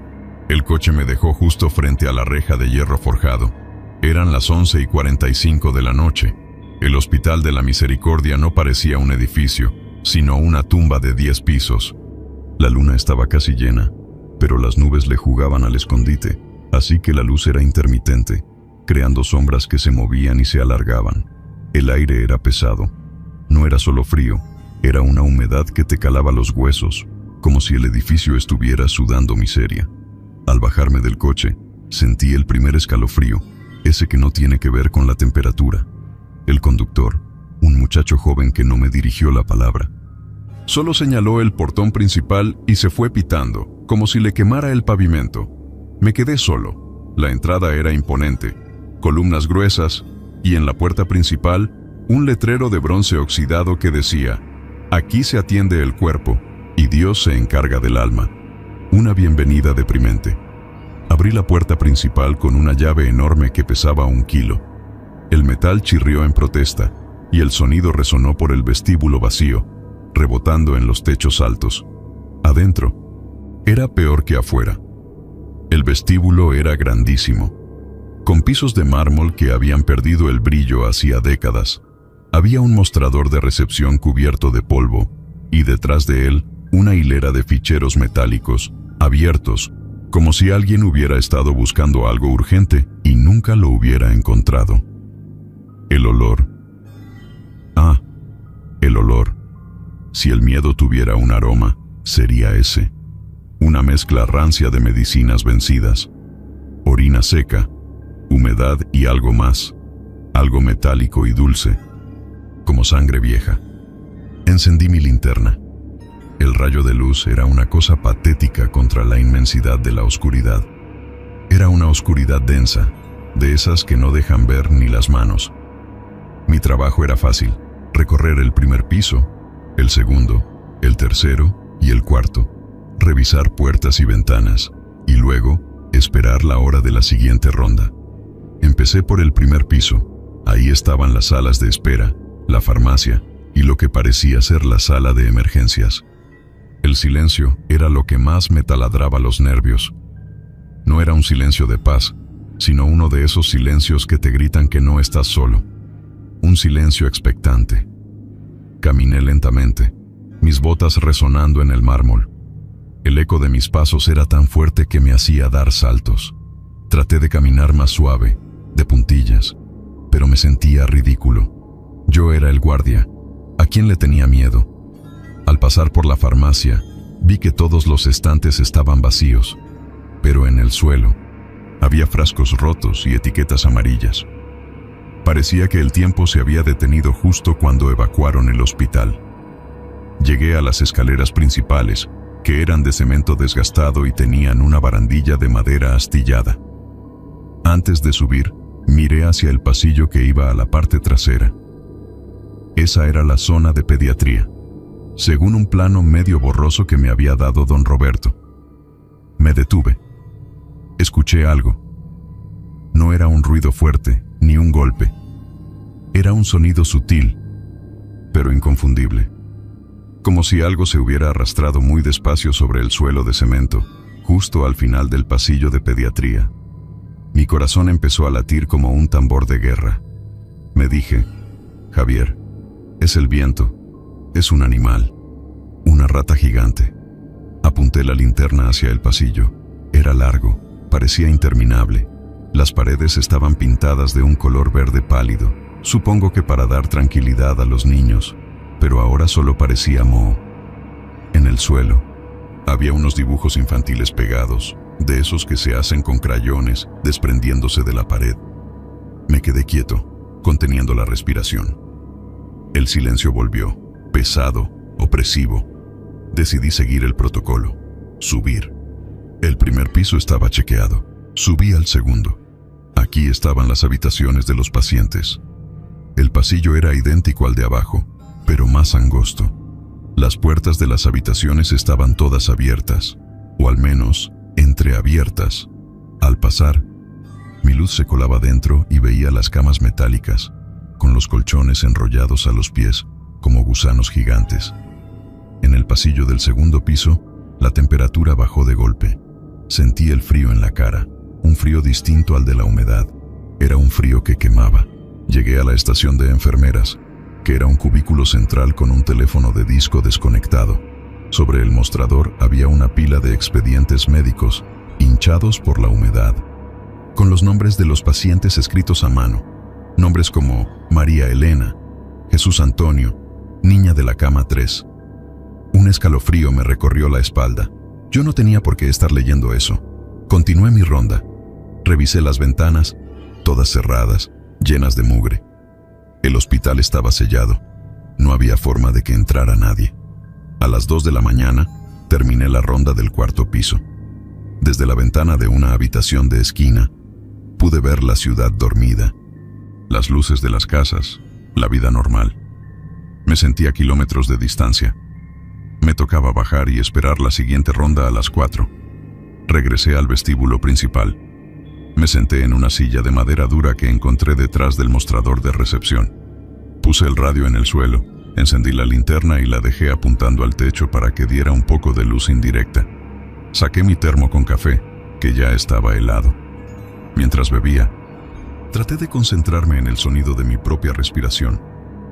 El coche me dejó justo frente a la reja de hierro forjado. Eran las 11:45 de la noche. El Hospital de la Misericordia no parecía un edificio, sino una tumba de 10 pisos. La luna estaba casi llena, pero las nubes le jugaban al escondite, así que la luz era intermitente, creando sombras que se movían y se alargaban. El aire era pesado. No era solo frío, era una humedad que te calaba los huesos, como si el edificio estuviera sudando miseria. Al bajarme del coche, sentí el primer escalofrío, ese que no tiene que ver con la temperatura. El conductor, un muchacho joven que no me dirigió la palabra, solo señaló el portón principal y se fue pitando, como si le quemara el pavimento. Me quedé solo. La entrada era imponente, columnas gruesas, y en la puerta principal, un letrero de bronce oxidado que decía: aquí se atiende el cuerpo, y Dios se encarga del alma. Una bienvenida deprimente. Abrí la puerta principal con una llave enorme que pesaba 1 kilo. El metal chirrió en protesta, y el sonido resonó por el vestíbulo vacío, rebotando en los techos altos. Adentro, era peor que afuera. El vestíbulo era grandísimo, con pisos de mármol que habían perdido el brillo hacía décadas. Había un mostrador de recepción cubierto de polvo, y detrás de él, una hilera de ficheros metálicos, abiertos, como si alguien hubiera estado buscando algo urgente y nunca lo hubiera encontrado. El olor. Ah, el olor. Si el miedo tuviera un aroma, sería ese. Una mezcla rancia de medicinas vencidas, orina seca, humedad y algo más, algo metálico y dulce, como sangre vieja. Encendí mi linterna. El rayo de luz era una cosa patética contra la inmensidad de la oscuridad. Era una oscuridad densa, de esas que no dejan ver ni las manos. Mi trabajo era fácil: recorrer el primer piso, el segundo, el tercero y el cuarto, revisar puertas y ventanas, y luego esperar la hora de la siguiente ronda. Empecé por el primer piso. Ahí estaban las salas de espera, la farmacia y lo que parecía ser la sala de emergencias. El silencio era lo que más me taladraba los nervios. No era un silencio de paz, sino uno de esos silencios que te gritan que no estás solo. Un silencio expectante. Caminé lentamente, mis botas resonando en el mármol. El eco de mis pasos era tan fuerte que me hacía dar saltos. Traté de caminar más suave, de puntillas, pero me sentía ridículo. Yo era el guardia. ¿A quién le tenía miedo? Al pasar por la farmacia, vi que todos los estantes estaban vacíos, pero en el suelo había frascos rotos y etiquetas amarillas. Parecía que el tiempo se había detenido justo cuando evacuaron el hospital. Llegué a las escaleras principales, que eran de cemento desgastado y tenían una barandilla de madera astillada. Antes de subir, miré hacia el pasillo que iba a la parte trasera. Esa era la zona de pediatría, según un plano medio borroso que me había dado don Roberto. Me detuve. Escuché algo. No era un ruido fuerte, ni un golpe. Era un sonido sutil, pero inconfundible. Como si algo se hubiera arrastrado muy despacio sobre el suelo de cemento, justo al final del pasillo de pediatría. Mi corazón empezó a latir como un tambor de guerra. Me dije, Javier, es el viento, es un animal, una rata gigante. Apunté la linterna hacia el pasillo. Era largo, parecía interminable. Las paredes estaban pintadas de un color verde pálido, supongo que para dar tranquilidad a los niños, pero ahora solo parecía moho. En el suelo había unos dibujos infantiles pegados, de esos que se hacen con crayones, desprendiéndose de la pared. Me quedé quieto, conteniendo la respiración. El silencio volvió, pesado, opresivo. Decidí seguir el protocolo, subir. El primer piso estaba chequeado. Subí al segundo. Aquí estaban las habitaciones de los pacientes. El pasillo era idéntico al de abajo, pero más angosto. Las puertas de las habitaciones estaban todas abiertas, o al menos entreabiertas. Al pasar, mi luz se colaba dentro y veía las camas metálicas, con los colchones enrollados a los pies, como gusanos gigantes. En el pasillo del segundo piso, la temperatura bajó de golpe. Sentí el frío en la cara, un frío distinto al de la humedad. Era un frío que quemaba. Llegué a la estación de enfermeras, que era un cubículo central con un teléfono de disco desconectado. Sobre el mostrador había una pila de expedientes médicos, hinchados por la humedad, con los nombres de los pacientes escritos a mano. Nombres como María Elena, Jesús Antonio, niña de la cama 3. Un escalofrío me recorrió la espalda. Yo no tenía por qué estar leyendo eso. Continué mi ronda. Revisé las ventanas, todas cerradas, llenas de mugre. El hospital estaba sellado. No había forma de que entrara nadie. A las 2 de la mañana, terminé la ronda del cuarto piso. Desde la ventana de una habitación de esquina, pude ver la ciudad dormida, las luces de las casas, la vida normal. Me sentí a kilómetros de distancia. Me tocaba bajar y esperar la siguiente ronda a las 4. Regresé al vestíbulo principal. Me senté en una silla de madera dura que encontré detrás del mostrador de recepción. Puse el radio en el suelo, encendí la linterna y la dejé apuntando al techo para que diera un poco de luz indirecta. Saqué mi termo con café, que ya estaba helado. Mientras bebía, traté de concentrarme en el sonido de mi propia respiración.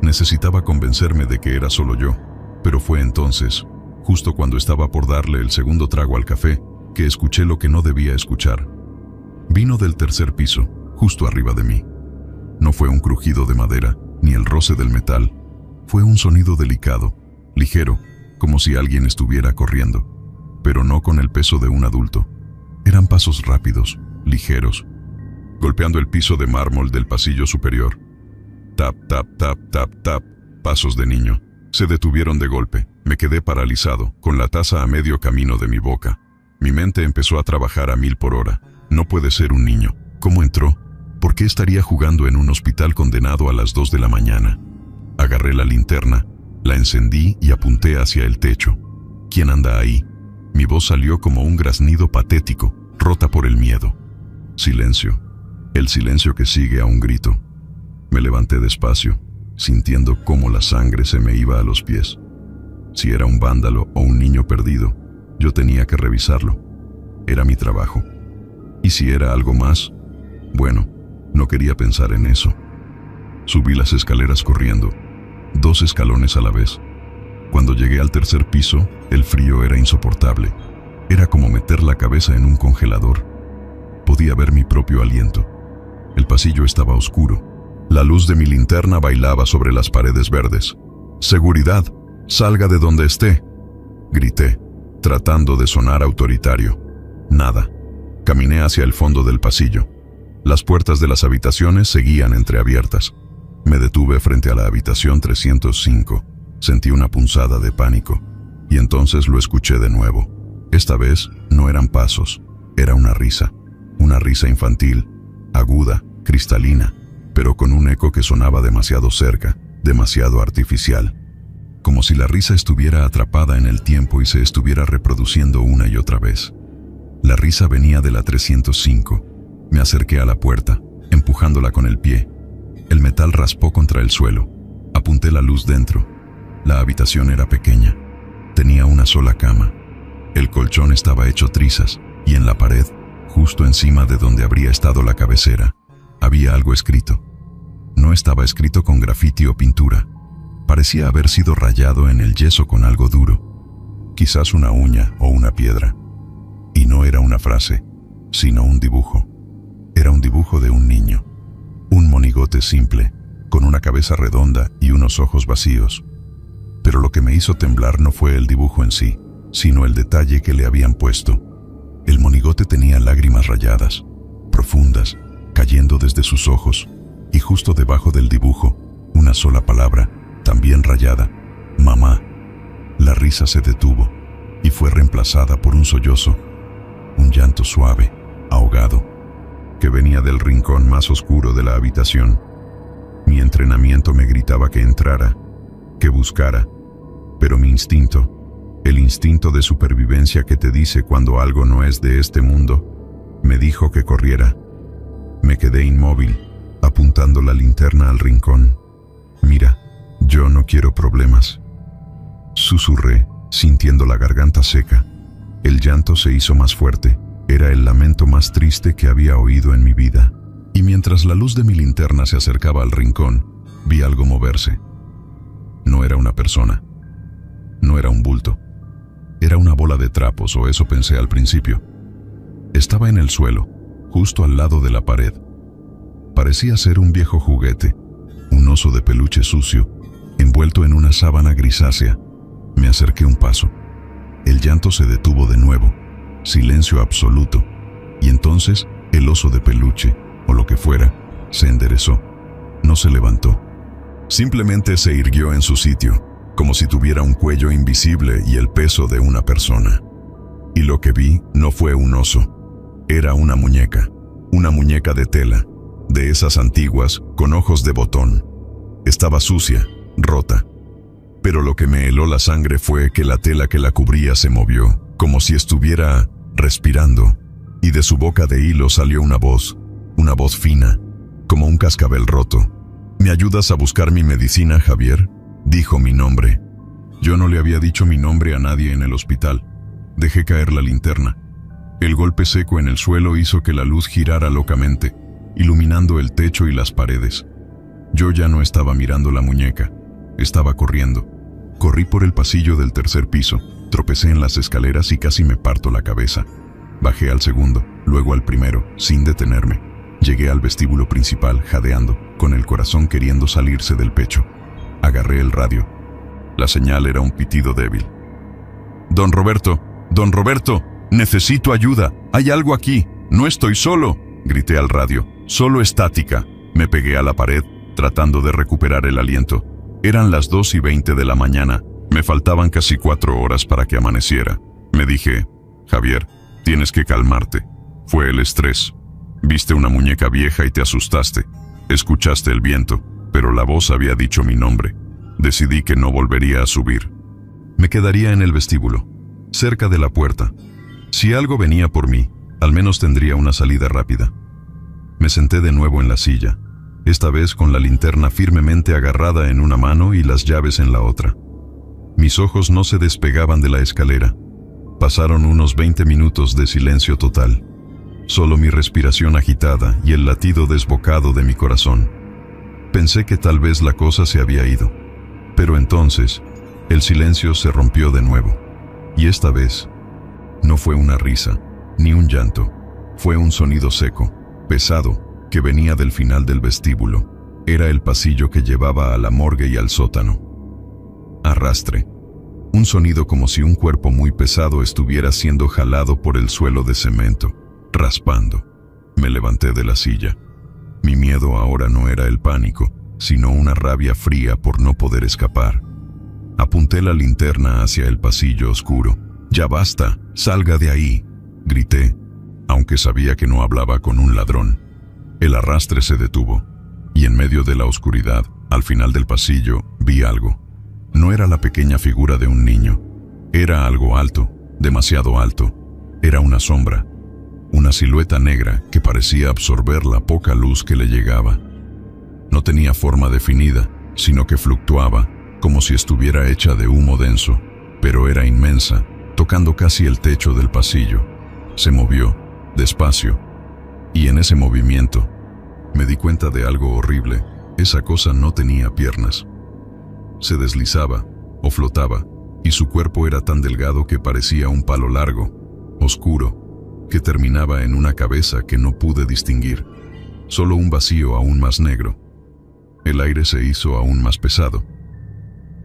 Necesitaba convencerme de que era solo yo, pero fue entonces, justo cuando estaba por darle el segundo trago al café, que escuché lo que no debía escuchar. Vino del tercer piso, justo arriba de mí. No fue un crujido de madera, ni el roce del metal. Fue un sonido delicado, ligero, como si alguien estuviera corriendo, pero no con el peso de un adulto. Eran pasos rápidos, ligeros, golpeando el piso de mármol del pasillo superior. Tap, tap, tap, tap, tap, pasos de niño. Se detuvieron de golpe. Me quedé paralizado, con la taza a medio camino de mi boca. Mi mente empezó a trabajar a 1000 por hora. No puede ser un niño. ¿Cómo entró? ¿Por qué estaría jugando en un hospital condenado a las 2 de la mañana? Agarré la linterna La encendí y apunté hacia el techo. ¿Quién anda ahí? Mi voz salió como un graznido patético, rota por el miedo. Silencio. El silencio que sigue a un grito. Me levanté despacio, sintiendo cómo la sangre se me iba a los pies. Si era un vándalo o un niño perdido, yo tenía que revisarlo. Era mi trabajo. ¿Y si era algo más? Bueno, no quería pensar en eso. Subí las escaleras corriendo, 2 escalones a la vez. Cuando llegué al tercer piso, el frío era insoportable. Era como meter la cabeza en un congelador. Podía ver mi propio aliento. El pasillo estaba oscuro. La luz de mi linterna bailaba sobre las paredes verdes. «¡Seguridad! ¡Salga de donde esté!», grité, tratando de sonar autoritario. Nada. Caminé hacia el fondo del pasillo. Las puertas de las habitaciones seguían entreabiertas. Me detuve frente a la habitación 305. Sentí una punzada de pánico. Y entonces lo escuché de nuevo. Esta vez no eran pasos. Era una risa. Una risa infantil, aguda, cristalina, pero con un eco que sonaba demasiado cerca, demasiado artificial. Como si la risa estuviera atrapada en el tiempo y se estuviera reproduciendo una y otra vez. La risa venía de la 305. Me acerqué a la puerta, empujándola con el pie. El metal raspó contra el suelo. Apunté la luz dentro. La habitación era pequeña. Tenía una sola cama. El colchón estaba hecho trizas, y en la pared, justo encima de donde habría estado la cabecera, había algo escrito. No estaba escrito con grafiti o pintura. Parecía haber sido rayado en el yeso con algo duro. Quizás una uña o una piedra. Y no era una frase, sino un dibujo. Era un dibujo de un niño. Un monigote simple, con una cabeza redonda y unos ojos vacíos. Pero lo que me hizo temblar no fue el dibujo en sí, sino el detalle que le habían puesto. El monigote tenía lágrimas rayadas, profundas, cayendo desde sus ojos, y justo debajo del dibujo, una sola palabra, también rayada: «Mamá». La risa se detuvo, y fue reemplazada por un sollozo, un llanto suave, ahogado, que venía del rincón más oscuro de la habitación. Mi entrenamiento me gritaba que entrara, que buscara, pero mi instinto, el instinto de supervivencia que te dice cuando algo no es de este mundo, me dijo que corriera. Me quedé inmóvil, apuntando la linterna al rincón. «Mira, yo no quiero problemas», susurré, sintiendo la garganta seca. El llanto se hizo más fuerte. Era el lamento más triste que había oído en mi vida. Y mientras la luz de mi linterna se acercaba al rincón, vi algo moverse. No era una persona. No era un bulto. Era una bola de trapos, o eso pensé al principio. Estaba en el suelo, justo al lado de la pared. Parecía ser un viejo juguete, un oso de peluche sucio, envuelto en una sábana grisácea. Me acerqué un paso. El llanto se detuvo de nuevo. Silencio absoluto. Y entonces, el oso de peluche, o lo que fuera, se enderezó. No se levantó. Simplemente se irguió en su sitio, como si tuviera un cuello invisible y el peso de una persona. Y lo que vi no fue un oso. Era una muñeca de tela, de esas antiguas, con ojos de botón. Estaba sucia, rota. Pero lo que me heló la sangre fue que la tela que la cubría se movió, como si estuviera respirando, y de su boca de hilo salió una voz fina, como un cascabel roto. «¿Me ayudas a buscar mi medicina, Javier?», dijo mi nombre. Yo no le había dicho mi nombre a nadie en el hospital. Dejé caer la linterna. El golpe seco en el suelo hizo que la luz girara locamente, iluminando el techo y las paredes. Yo ya no estaba mirando la muñeca, estaba corriendo. Corrí por el pasillo del tercer piso, tropecé en las escaleras y casi me parto la cabeza. Bajé al segundo, luego al primero, sin detenerme. Llegué al vestíbulo principal, jadeando, con el corazón queriendo salirse del pecho. Agarré el radio. La señal era un pitido débil. «Don Roberto, necesito ayuda. Hay algo aquí. No estoy solo», grité al radio. «Solo estática». Me pegué a la pared, tratando de recuperar el aliento. Eran las 2:20 de la mañana. Me faltaban casi 4 horas para que amaneciera. Me dije: «Javier, tienes que calmarte. Fue el estrés. Viste una muñeca vieja y te asustaste. Escuchaste el viento, pero la voz había dicho mi nombre. Decidí que no volvería a subir. Me quedaría en el vestíbulo, cerca de la puerta. Si algo venía por mí, al menos tendría una salida rápida. Me senté de nuevo en la silla, esta vez con la linterna firmemente agarrada en una mano y las llaves en la otra. Mis ojos no se despegaban de la escalera. Pasaron unos 20 minutos de silencio total. Solo mi respiración agitada y el latido desbocado de mi corazón. Pensé que tal vez la cosa se había ido. Pero entonces, el silencio se rompió de nuevo. Y esta vez, no fue una risa, ni un llanto. Fue un sonido seco, pesado, que venía del final del vestíbulo. Era el pasillo que llevaba a la morgue y al sótano. Arrastre. Un sonido como si un cuerpo muy pesado estuviera siendo jalado por el suelo de cemento, raspando. Me levanté de la silla. Mi miedo ahora no era el pánico, sino una rabia fría por no poder escapar. Apunté la linterna hacia el pasillo oscuro. «¡Ya basta! ¡Salga de ahí!», grité, aunque sabía que no hablaba con un ladrón. El arrastre se detuvo, y en medio de la oscuridad, al final del pasillo, vi algo. No era la pequeña figura de un niño. Era algo alto, demasiado alto. Era una sombra, una silueta negra que parecía absorber la poca luz que le llegaba. No tenía forma definida, sino que fluctuaba, como si estuviera hecha de humo denso, pero era inmensa, tocando casi el techo del pasillo. Se movió, despacio, y en ese movimiento me di cuenta de algo horrible. Esa cosa no tenía piernas. Se deslizaba o flotaba, y su cuerpo era tan delgado que parecía un palo largo, oscuro, que terminaba en una cabeza que no pude distinguir, solo un vacío aún más negro. El aire se hizo aún más pesado.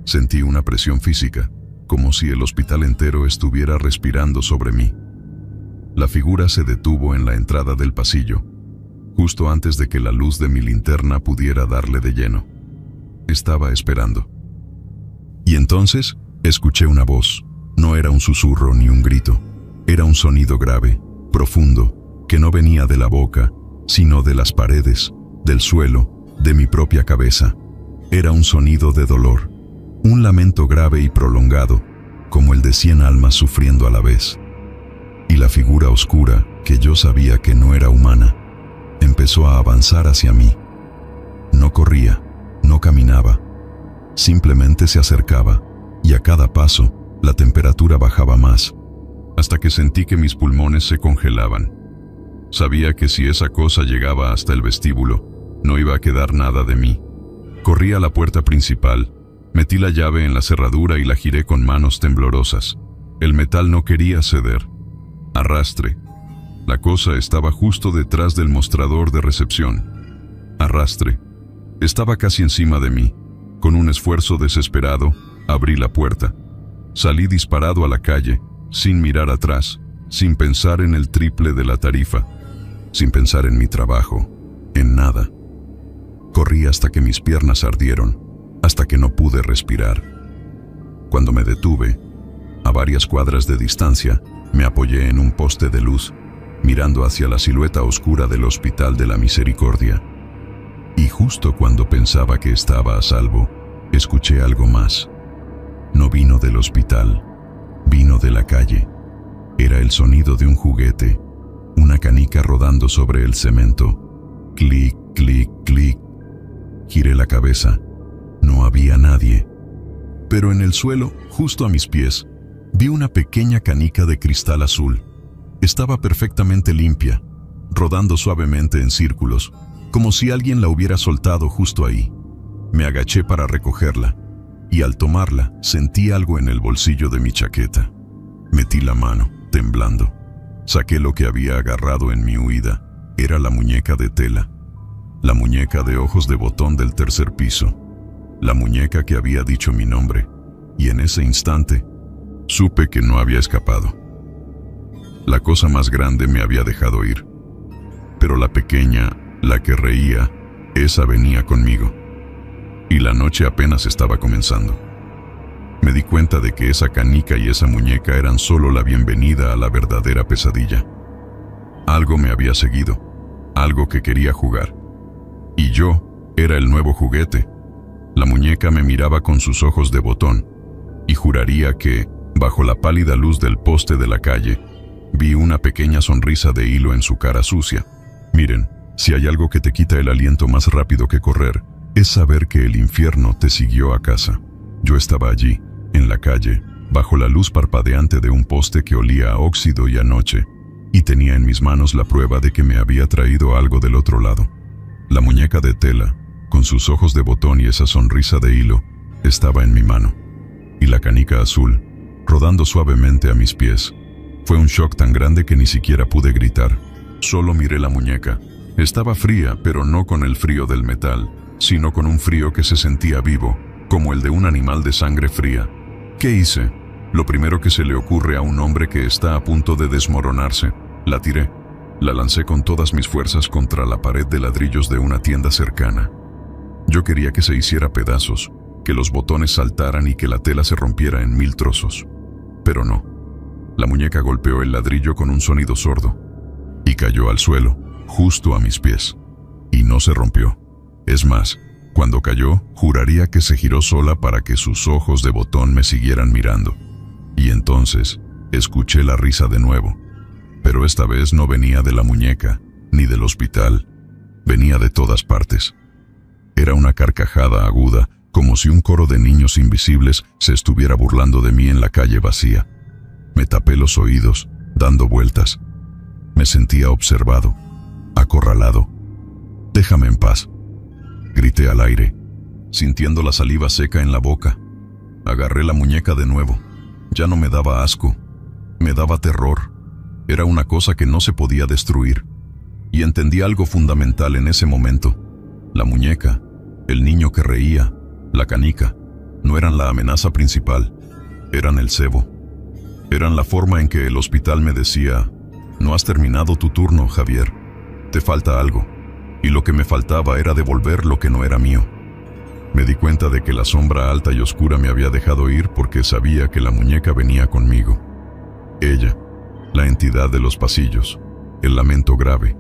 Sentí una presión física, como si el hospital entero estuviera respirando sobre mí. La figura se detuvo en la entrada del pasillo, justo antes de que la luz de mi linterna pudiera darle de lleno. Estaba esperando. Y entonces escuché una voz. No era un susurro ni un grito. Era un sonido grave, profundo, que no venía de la boca, sino de las paredes, del suelo, de mi propia cabeza. Era un sonido de dolor, un lamento grave y prolongado, como el de 100 almas sufriendo a la vez. Y la figura oscura, que yo sabía que no era humana, empezó a avanzar hacia mí. No corría, no caminaba. Simplemente se acercaba, y a cada paso, la temperatura bajaba más, hasta que sentí que mis pulmones se congelaban. Sabía que si esa cosa llegaba hasta el vestíbulo, no iba a quedar nada de mí. Corrí a la puerta principal, metí la llave en la cerradura y la giré con manos temblorosas. El metal no quería ceder. Arrastre. La cosa estaba justo detrás del mostrador de recepción. Arrastre. Estaba casi encima de mí. Con un esfuerzo desesperado, abrí la puerta. Salí disparado a la calle, sin mirar atrás, sin pensar en el triple de la tarifa, sin pensar en mi trabajo, en nada. Corrí hasta que mis piernas ardieron, hasta que no pude respirar. Cuando me detuve, a varias cuadras de distancia, me apoyé en un poste de luz, mirando hacia la silueta oscura del Hospital de la Misericordia. Y justo cuando pensaba que estaba a salvo, escuché algo más. No vino del hospital, vino de la calle. Era el sonido de un juguete, una canica rodando sobre el cemento. Clic, clic, clic. Giré la cabeza. No había nadie. Pero en el suelo, justo a mis pies, vi una pequeña canica de cristal azul. Estaba perfectamente limpia, rodando suavemente en círculos, como si alguien la hubiera soltado justo ahí. Me agaché para recogerla, y al tomarla, sentí algo en el bolsillo de mi chaqueta. Metí la mano, temblando. Saqué lo que había agarrado en mi huida. Era la muñeca de tela. La muñeca de ojos de botón del tercer piso. La muñeca que había dicho mi nombre. Y en ese instante, supe que no había escapado. La cosa más grande me había dejado ir. Pero la pequeña, la que reía, esa venía conmigo. Y la noche apenas estaba comenzando. Me di cuenta de que esa canica y esa muñeca eran solo la bienvenida a la verdadera pesadilla. Algo me había seguido, algo que quería jugar. Y yo era el nuevo juguete. La muñeca me miraba con sus ojos de botón, y juraría que, bajo la pálida luz del poste de la calle, vi una pequeña sonrisa de hilo en su cara sucia. Miren, si hay algo que te quita el aliento más rápido que correr, es saber que el infierno te siguió a casa. Yo estaba allí, en la calle, bajo la luz parpadeante de un poste que olía a óxido y a noche, y tenía en mis manos la prueba de que me había traído algo del otro lado. La muñeca de tela, con sus ojos de botón y esa sonrisa de hilo, estaba en mi mano, y la canica azul, rodando suavemente a mis pies. Fue un shock tan grande que ni siquiera pude gritar. Solo miré la muñeca. Estaba fría, pero no con el frío del metal, sino con un frío que se sentía vivo, como el de un animal de sangre fría. ¿Qué hice? Lo primero que se le ocurre a un hombre que está a punto de desmoronarse. La tiré. La lancé con todas mis fuerzas contra la pared de ladrillos de una tienda cercana. Yo quería que se hiciera pedazos, que los botones saltaran y que la tela se rompiera en 1000 trozos. Pero no. La muñeca golpeó el ladrillo con un sonido sordo y cayó al suelo, justo a mis pies. Y no se rompió. Es más, cuando cayó, juraría que se giró sola para que sus ojos de botón me siguieran mirando. Y entonces, escuché la risa de nuevo. Pero esta vez no venía de la muñeca, ni del hospital. Venía de todas partes. Era una carcajada aguda, como si un coro de niños invisibles se estuviera burlando de mí en la calle vacía. Me tapé los oídos, dando vueltas. Me sentía observado, acorralado. «Déjame en paz», grité al aire, sintiendo la saliva seca en la boca. Agarré la muñeca de nuevo. Ya no me daba asco, me daba terror. Era una cosa que no se podía destruir. Y entendí algo fundamental en ese momento. La muñeca, el niño que reía, la canica, no eran la amenaza principal, eran el cebo. Eran la forma en que el hospital me decía: «No has terminado tu turno, Javier. Te falta algo». Y lo que me faltaba era devolver lo que no era mío. Me di cuenta de que la sombra alta y oscura me había dejado ir porque sabía que la muñeca venía conmigo. Ella, la entidad de los pasillos, el lamento grave,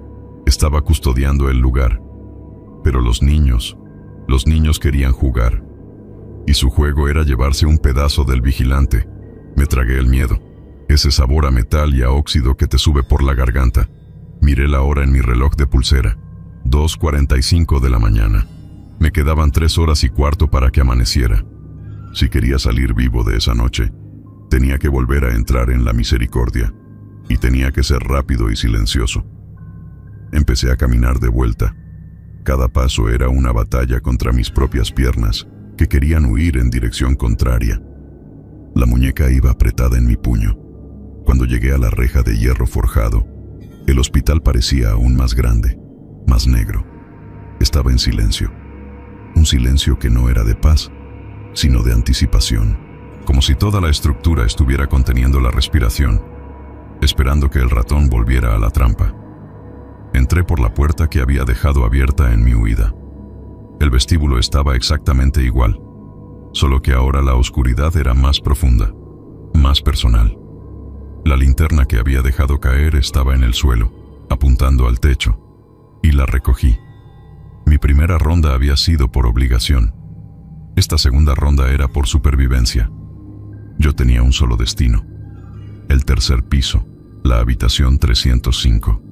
estaba custodiando el lugar. Pero los niños querían jugar. Y su juego era llevarse un pedazo del vigilante. Me tragué el miedo, ese sabor a metal y a óxido que te sube por la garganta. Miré la hora en mi reloj de pulsera. 2:45 de la mañana. Me quedaban 3 horas y cuarto para que amaneciera. Si quería salir vivo de esa noche, tenía que volver a entrar en la misericordia. Y tenía que ser rápido y silencioso. Empecé a caminar de vuelta. Cada paso era una batalla contra mis propias piernas, que querían huir en dirección contraria. La muñeca iba apretada en mi puño. Cuando llegué a la reja de hierro forjado, el hospital parecía aún más grande, más negro. Estaba en silencio. Un silencio que no era de paz, sino de anticipación, como si toda la estructura estuviera conteniendo la respiración, esperando que el ratón volviera a la trampa. Entré por la puerta que había dejado abierta en mi huida. El vestíbulo estaba exactamente igual, solo que ahora la oscuridad era más profunda, más personal. La linterna que había dejado caer estaba en el suelo, apuntando al techo, y la recogí. Mi primera ronda había sido por obligación. Esta segunda ronda era por supervivencia. Yo tenía un solo destino: el tercer piso, la habitación 305.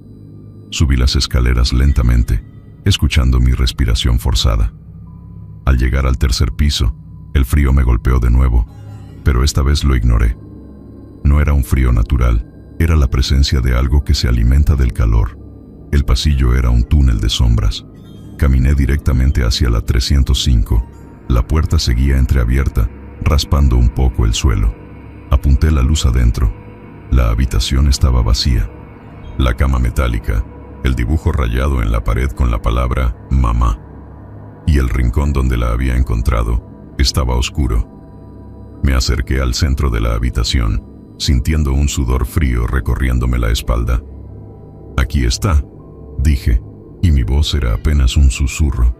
Subí las escaleras lentamente, escuchando mi respiración forzada. Al llegar al tercer piso, el frío me golpeó de nuevo, pero esta vez lo ignoré. No era un frío natural, era la presencia de algo que se alimenta del calor. El pasillo era un túnel de sombras. Caminé directamente hacia la 305. La puerta seguía entreabierta, raspando un poco el suelo. Apunté la luz adentro. La habitación estaba vacía. La cama metálica, el dibujo rayado en la pared con la palabra «mamá», y el rincón donde la había encontrado estaba oscuro. Me acerqué al centro de la habitación, sintiendo un sudor frío recorriéndome la espalda. «Aquí está», dije, y mi voz era apenas un susurro.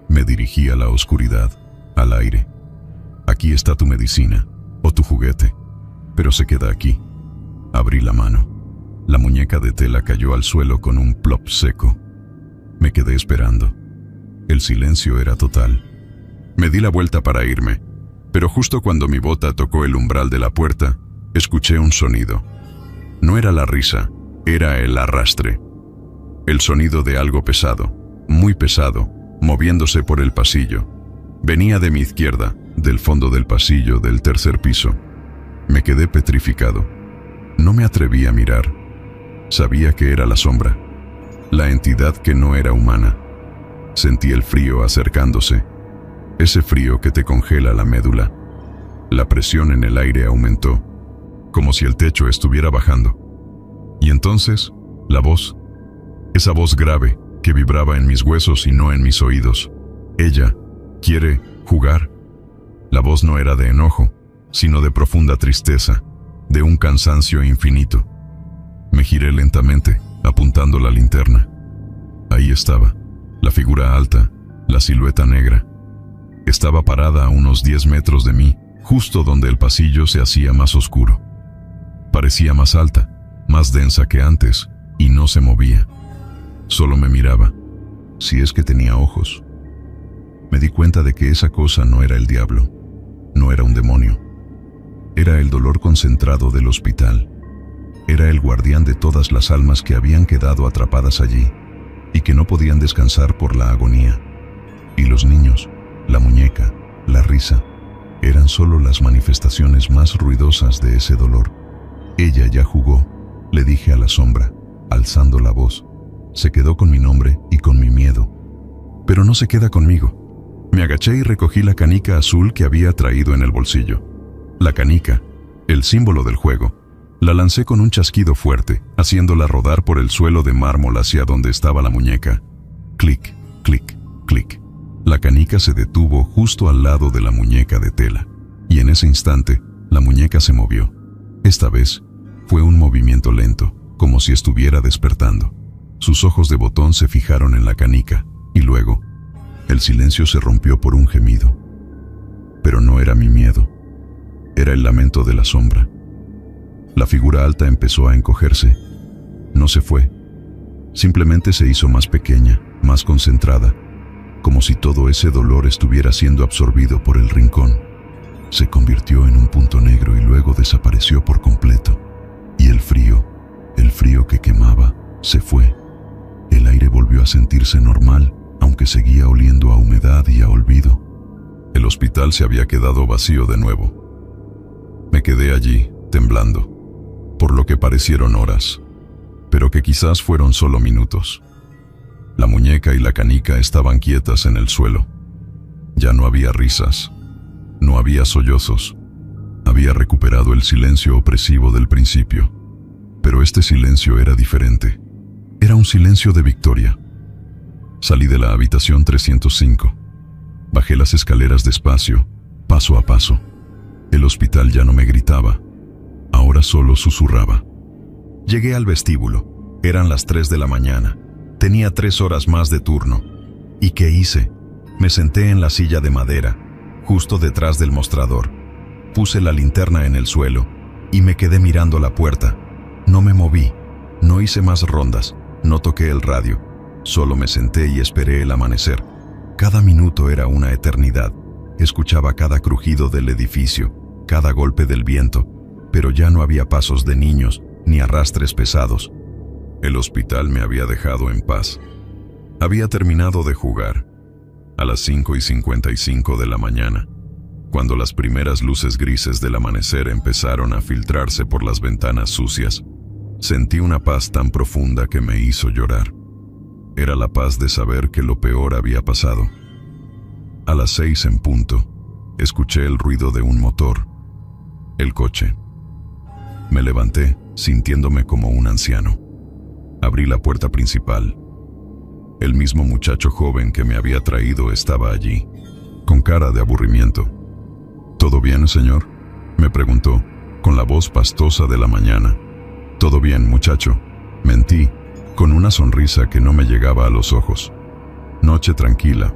Me dirigí a la oscuridad, al aire. «Aquí está tu medicina, o tu juguete, pero se queda aquí». Abrí la mano. La muñeca de tela cayó al suelo con un plop seco. Me quedé esperando. El silencio era total. Me di la vuelta para irme, pero justo cuando mi bota tocó el umbral de la puerta, escuché un sonido. No era la risa, era el arrastre. El sonido de algo pesado, muy pesado, moviéndose por el pasillo. Venía de mi izquierda, del fondo del pasillo del tercer piso. Me quedé petrificado. No me atreví a mirar. Sabía que era la sombra, la entidad que no era humana. Sentí el frío acercándose, ese frío que te congela la médula. La presión en el aire aumentó, como si el techo estuviera bajando. Y entonces, la voz, esa voz grave que vibraba en mis huesos y no en mis oídos. Ella quiere jugar. La voz no era de enojo, sino de profunda tristeza, de un cansancio infinito. Me giré lentamente, apuntando la linterna. Ahí estaba, la figura alta, la silueta negra. Estaba parada a unos 10 metros de mí, justo donde el pasillo se hacía más oscuro. Parecía más alta, más densa que antes, y no se movía. Solo me miraba, si es que tenía ojos. Me di cuenta de que esa cosa no era el diablo, no era un demonio. Era el dolor concentrado del hospital. Era el guardián de todas las almas que habían quedado atrapadas allí y que no podían descansar por la agonía. Y los niños, la muñeca, la risa, eran solo las manifestaciones más ruidosas de ese dolor. Ella ya jugó, le dije a la sombra, alzando la voz. Se quedó con mi nombre y con mi miedo. Pero no se queda conmigo. Me agaché y recogí la canica azul que había traído en el bolsillo. La canica, el símbolo del juego. La lancé con un chasquido fuerte, haciéndola rodar por el suelo de mármol hacia donde estaba la muñeca. Clic, clic, clic. La canica se detuvo justo al lado de la muñeca de tela, y en ese instante, la muñeca se movió. Esta vez, fue un movimiento lento, como si estuviera despertando. Sus ojos de botón se fijaron en la canica, y luego, el silencio se rompió por un gemido. Pero no era mi miedo, era el lamento de la sombra. La figura alta empezó a encogerse. No se fue, simplemente se hizo más pequeña, más concentrada, como si todo ese dolor estuviera siendo absorbido por el rincón. Se convirtió en un punto negro y luego desapareció por completo. Y el frío que quemaba, se fue. El aire volvió a sentirse normal, aunque seguía oliendo a humedad y a olvido. El hospital se había quedado vacío de nuevo. Me quedé allí, temblando, por lo que parecieron horas, pero que quizás fueron solo minutos. La muñeca y la canica estaban quietas en el suelo. Ya no había risas, no había sollozos. Había recuperado el silencio opresivo del principio. Pero este silencio era diferente. Era un silencio de victoria. Salí de la habitación 305. Bajé las escaleras despacio, paso a paso. El hospital ya no me gritaba. Ahora solo susurraba. Llegué al vestíbulo. Eran las 3 de la mañana. Tenía 3 horas más de turno. ¿Y qué hice? Me senté en la silla de madera, justo detrás del mostrador. Puse la linterna en el suelo y me quedé mirando la puerta. No me moví, no hice más rondas, no toqué el radio. Solo me senté y esperé el amanecer. Cada minuto era una eternidad. Escuchaba cada crujido del edificio, cada golpe del viento, pero ya no había pasos de niños ni arrastres pesados. El hospital me había dejado en paz. Había terminado de jugar. A las 5:55 de la mañana, cuando las primeras luces grises del amanecer empezaron a filtrarse por las ventanas sucias, sentí una paz tan profunda que me hizo llorar. Era la paz de saber que lo peor había pasado. A las 6 en punto, escuché el ruido de un motor. El coche. Me levanté, sintiéndome como un anciano. Abrí la puerta principal. El mismo muchacho joven que me había traído estaba allí, con cara de aburrimiento. ¿Todo bien, señor?, me preguntó, con la voz pastosa de la mañana. Todo bien, muchacho, mentí, con una sonrisa que no me llegaba a los ojos. Noche tranquila.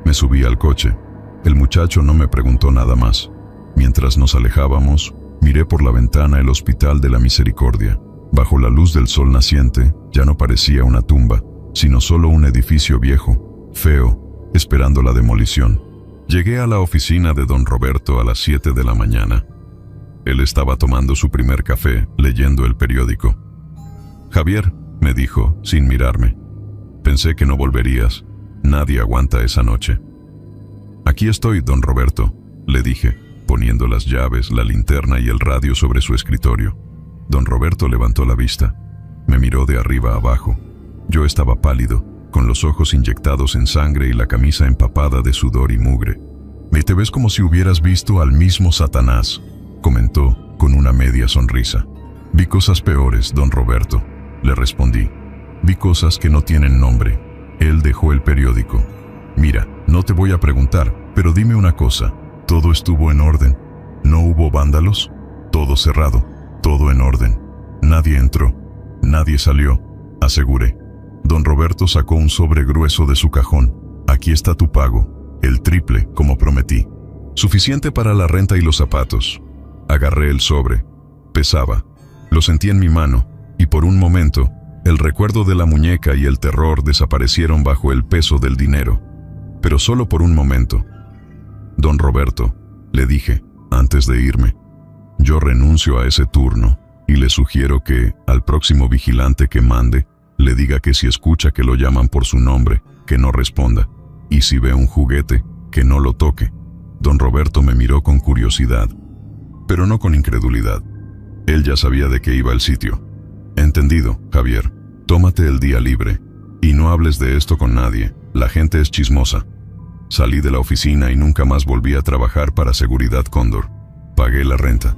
Me subí al coche. El muchacho no me preguntó nada más. Mientras nos alejábamos, miré por la ventana el Hospital de la Misericordia. Bajo la luz del sol naciente, ya no parecía una tumba, sino solo un edificio viejo, feo, esperando la demolición. Llegué a la oficina de don Roberto a las 7 de la mañana. Él estaba tomando su primer café, leyendo el periódico. «Javier», me dijo, sin mirarme. «Pensé que no volverías. Nadie aguanta esa noche». «Aquí estoy, don Roberto», le dije, poniendo las llaves, la linterna y el radio sobre su escritorio. Don Roberto levantó la vista. Me miró de arriba a abajo. Yo estaba pálido, con los ojos inyectados en sangre y la camisa empapada de sudor y mugre. «Me te ves como si hubieras visto al mismo Satanás», comentó con una media sonrisa. «Vi cosas peores, don Roberto», le respondí. «Vi cosas que no tienen nombre». Él dejó el periódico. «Mira, no te voy a preguntar, pero dime una cosa. ¿Todo estuvo en orden? ¿No hubo vándalos? Todo cerrado, todo en orden. Nadie entró, nadie salió», aseguré. Don Roberto sacó un sobre grueso de su cajón. «Aquí está tu pago, el triple, como prometí. Suficiente para la renta y los zapatos». Agarré el sobre. Pesaba. Lo sentí en mi mano, y por un momento, el recuerdo de la muñeca y el terror desaparecieron bajo el peso del dinero. Pero solo por un momento. «Don Roberto», le dije, antes de irme, «yo renuncio a ese turno y le sugiero que, al próximo vigilante que mande, le diga que si escucha que lo llaman por su nombre, que no responda, y si ve un juguete, que no lo toque». Don Roberto me miró con curiosidad, pero no con incredulidad. Él ya sabía de qué iba el sitio. «Entendido, Javier. Tómate el día libre. Y no hables de esto con nadie. La gente es chismosa». Salí de la oficina y nunca más volví a trabajar para Seguridad Cóndor. Pagué la renta.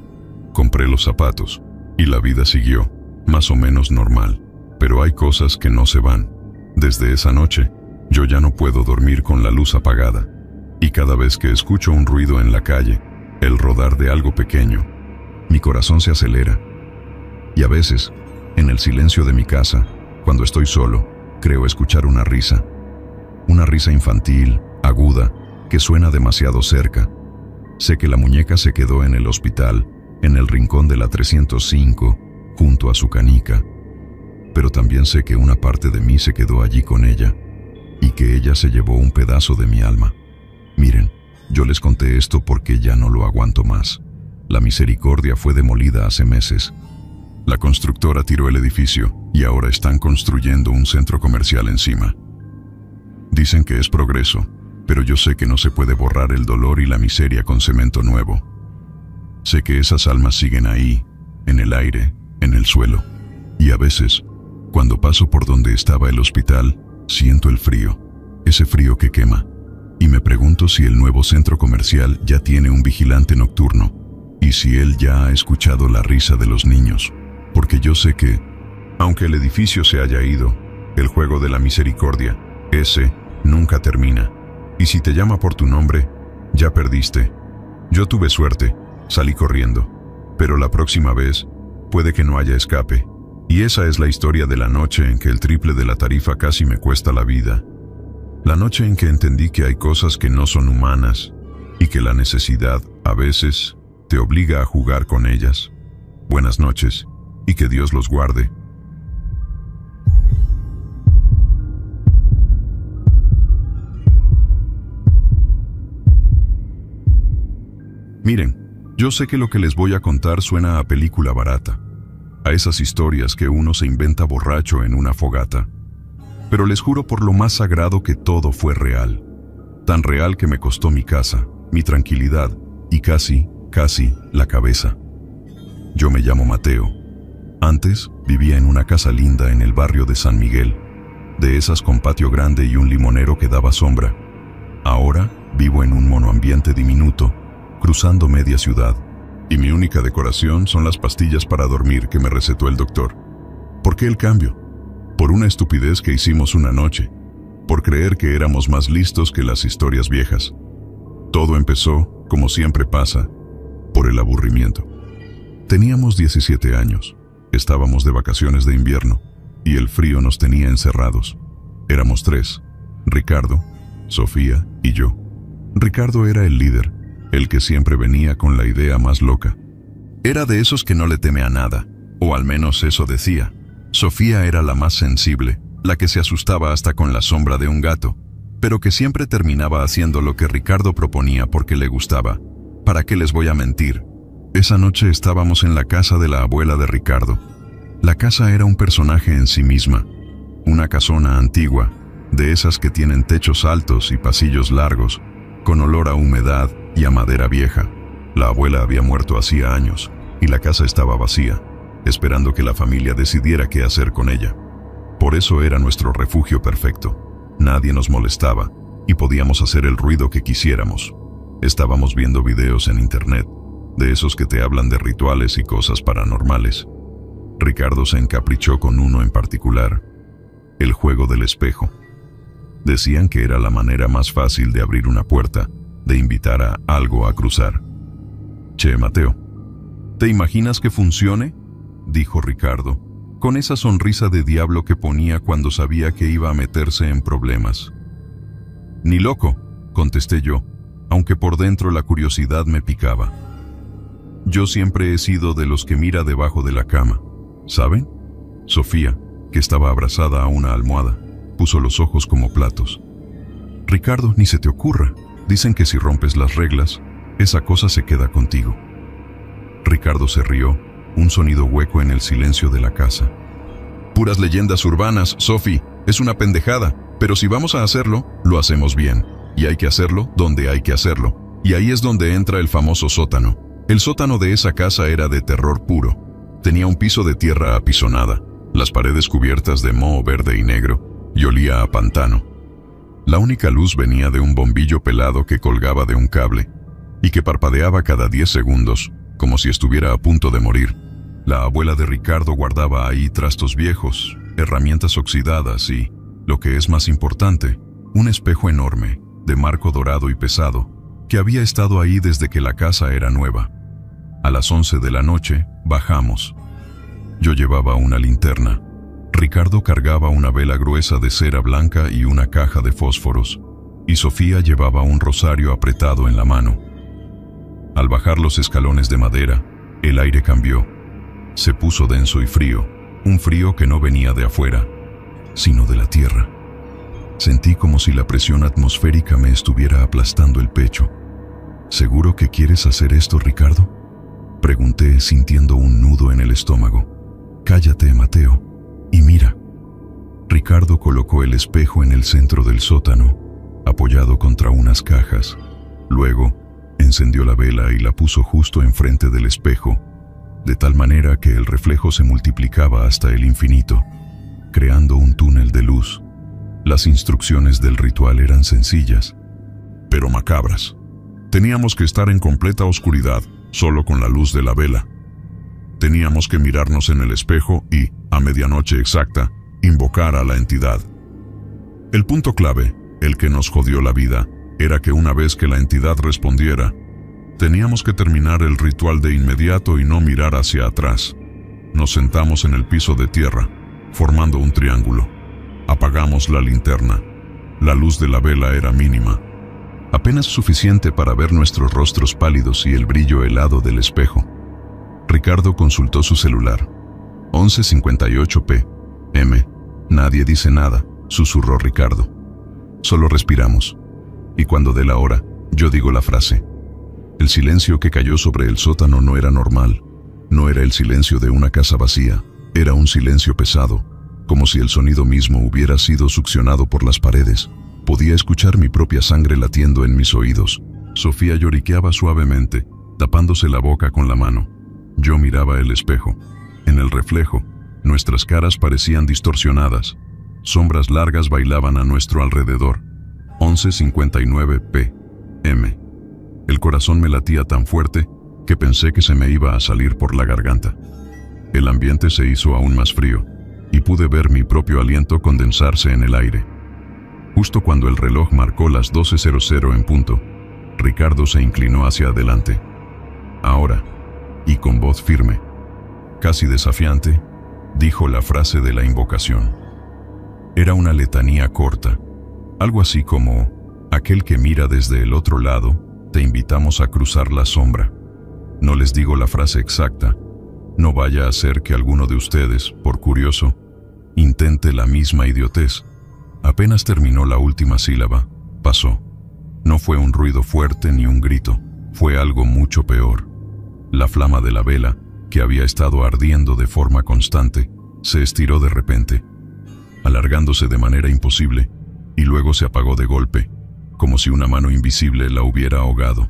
Compré los zapatos. Y la vida siguió, más o menos normal. Pero hay cosas que no se van. Desde esa noche, yo ya no puedo dormir con la luz apagada. Y cada vez que escucho un ruido en la calle, el rodar de algo pequeño, mi corazón se acelera. Y a veces, en el silencio de mi casa, cuando estoy solo, creo escuchar una risa. Una risa infantil, aguda, que suena demasiado cerca. Sé que la muñeca se quedó en el hospital, en el rincón de la 305, junto a su canica. Pero también sé que una parte de mí se quedó allí con ella, y que ella se llevó un pedazo de mi alma. Miren, yo les conté esto porque ya no lo aguanto más. La Misericordia fue demolida hace meses. La constructora tiró el edificio y ahora están construyendo un centro comercial encima. Dicen que es progreso, pero yo sé que no se puede borrar el dolor y la miseria con cemento nuevo. Sé que esas almas siguen ahí, en el aire, en el suelo. Y a veces, cuando paso por donde estaba el hospital, siento el frío, ese frío que quema. Y me pregunto si el nuevo centro comercial ya tiene un vigilante nocturno, y si él ya ha escuchado la risa de los niños. Porque yo sé que, aunque el edificio se haya ido, el juego de la misericordia, ese, nunca termina. Y si te llama por tu nombre, ya perdiste. Yo tuve suerte, salí corriendo. Pero la próxima vez, puede que no haya escape. Y esa es la historia de la noche en que el triple de la tarifa casi me cuesta la vida. La noche en que entendí que hay cosas que no son humanas y que la necesidad, a veces, te obliga a jugar con ellas. Buenas noches, y que Dios los guarde. Miren, yo sé que lo que les voy a contar suena a película barata, a esas historias que uno se inventa borracho en una fogata. Pero les juro por lo más sagrado que todo fue real. Tan real que me costó mi casa, mi tranquilidad y casi la cabeza. Yo me llamo Mateo. Antes vivía en una casa linda en el barrio de San Miguel, de esas con patio grande y un limonero que daba sombra. Ahora vivo en un monoambiente diminuto, cruzando media ciudad, y mi única decoración son las pastillas para dormir que me recetó el doctor. ¿Por qué el cambio? Por una estupidez que hicimos una noche, por creer que éramos más listos que las historias viejas. Todo empezó, como siempre pasa, por el aburrimiento. Teníamos 17 años, estábamos de vacaciones de invierno, y el frío nos tenía encerrados. Éramos 3, Ricardo, Sofía y yo. Ricardo era el líder, el que siempre venía con la idea más loca. Era de esos que no le teme a nada, o al menos eso decía. Sofía era la más sensible, la que se asustaba hasta con la sombra de un gato, pero que siempre terminaba haciendo lo que Ricardo proponía porque le gustaba. ¿Para qué les voy a mentir? Esa noche estábamos en la casa de la abuela de Ricardo. La casa era un personaje en sí misma, una casona antigua, de esas que tienen techos altos y pasillos largos, con olor a humedad y a madera vieja. La abuela había muerto hacía años y la casa estaba vacía, esperando que la familia decidiera qué hacer con ella. Por eso era nuestro refugio perfecto. Nadie nos molestaba y podíamos hacer el ruido que quisiéramos. Estábamos viendo videos en internet, de esos que te hablan de rituales y cosas paranormales. Ricardo se encaprichó con uno en particular, el juego del espejo. Decían que era la manera más fácil de abrir una puerta, de invitar a algo a cruzar. Che, Mateo, ¿te imaginas que funcione?, dijo Ricardo, con esa sonrisa de diablo que ponía cuando sabía que iba a meterse en problemas. Ni loco, contesté yo, aunque por dentro la curiosidad me picaba. Yo siempre he sido de los que mira debajo de la cama, ¿saben? Sofía, que estaba abrazada a una almohada, puso los ojos como platos. Ricardo, ni se te ocurra. Dicen que si rompes las reglas, esa cosa se queda contigo. Ricardo se rió, un sonido hueco en el silencio de la casa. Puras leyendas urbanas, Sophie, es una pendejada, pero si vamos a hacerlo, lo hacemos bien. Y hay que hacerlo donde hay que hacerlo. Y ahí es donde entra el famoso sótano. El sótano de esa casa era de terror puro. Tenía un piso de tierra apisonada, las paredes cubiertas de moho verde y negro, y olía a pantano. La única luz venía de un bombillo pelado que colgaba de un cable, y que parpadeaba cada 10 segundos, como si estuviera a punto de morir. La abuela de Ricardo guardaba ahí trastos viejos, herramientas oxidadas y, lo que es más importante, un espejo enorme, de marco dorado y pesado, que había estado ahí desde que la casa era nueva. A las 11 de la noche, bajamos. Yo llevaba una linterna. Ricardo cargaba una vela gruesa de cera blanca y una caja de fósforos, y Sofía llevaba un rosario apretado en la mano. Al bajar los escalones de madera, el aire cambió. Se puso denso y frío, un frío que no venía de afuera, sino de la tierra. Sentí como si la presión atmosférica me estuviera aplastando el pecho. ¿Seguro que quieres hacer esto, Ricardo?, pregunté, sintiendo un nudo en el estómago. Cállate, Mateo, y mira. Ricardo colocó el espejo en el centro del sótano, apoyado contra unas cajas. Luego, encendió la vela y la puso justo enfrente del espejo, de tal manera que el reflejo se multiplicaba hasta el infinito, creando un túnel de luz. Las instrucciones del ritual eran sencillas, pero macabras. Teníamos que estar en completa oscuridad, solo con la luz de la vela. Teníamos que mirarnos en el espejo y, a medianoche exacta, invocar a la entidad. El punto clave, el que nos jodió la vida, era que una vez que la entidad respondiera, teníamos que terminar el ritual de inmediato y no mirar hacia atrás. Nos sentamos en el piso de tierra, formando un triángulo. Apagamos la linterna. La luz de la vela era mínima, apenas suficiente para ver nuestros rostros pálidos y el brillo helado del espejo. Ricardo consultó su celular. 11:58 p.m. Nadie dice nada, susurró Ricardo. Solo respiramos. Y cuando dé la hora, yo digo la frase. El silencio que cayó sobre el sótano no era normal. No era el silencio de una casa vacía. Era un silencio pesado, como si el sonido mismo hubiera sido succionado por las paredes. Podía escuchar mi propia sangre latiendo en mis oídos. Sofía lloriqueaba suavemente, tapándose la boca con la mano. Yo miraba el espejo. En el reflejo, nuestras caras parecían distorsionadas. Sombras largas bailaban a nuestro alrededor. 11:59 p.m. El corazón me latía tan fuerte que pensé que se me iba a salir por la garganta. El ambiente se hizo aún más frío, y pude ver mi propio aliento condensarse en el aire. Justo cuando el reloj marcó las 12:00 en punto, Ricardo se inclinó hacia adelante. Ahora, y con voz firme, casi desafiante, dijo la frase de la invocación. Era una letanía corta, algo así como: aquel que mira desde el otro lado, te invitamos a cruzar la sombra. No les digo la frase exacta, no vaya a ser que alguno de ustedes, por curioso, intente la misma idiotez. Apenas terminó la última sílaba, Pasó. No fue un ruido fuerte ni un grito, fue algo mucho peor. La flama de la vela, que había estado ardiendo de forma constante, se estiró de repente, alargándose de manera imposible, y luego se apagó de golpe, como si una mano invisible la hubiera ahogado.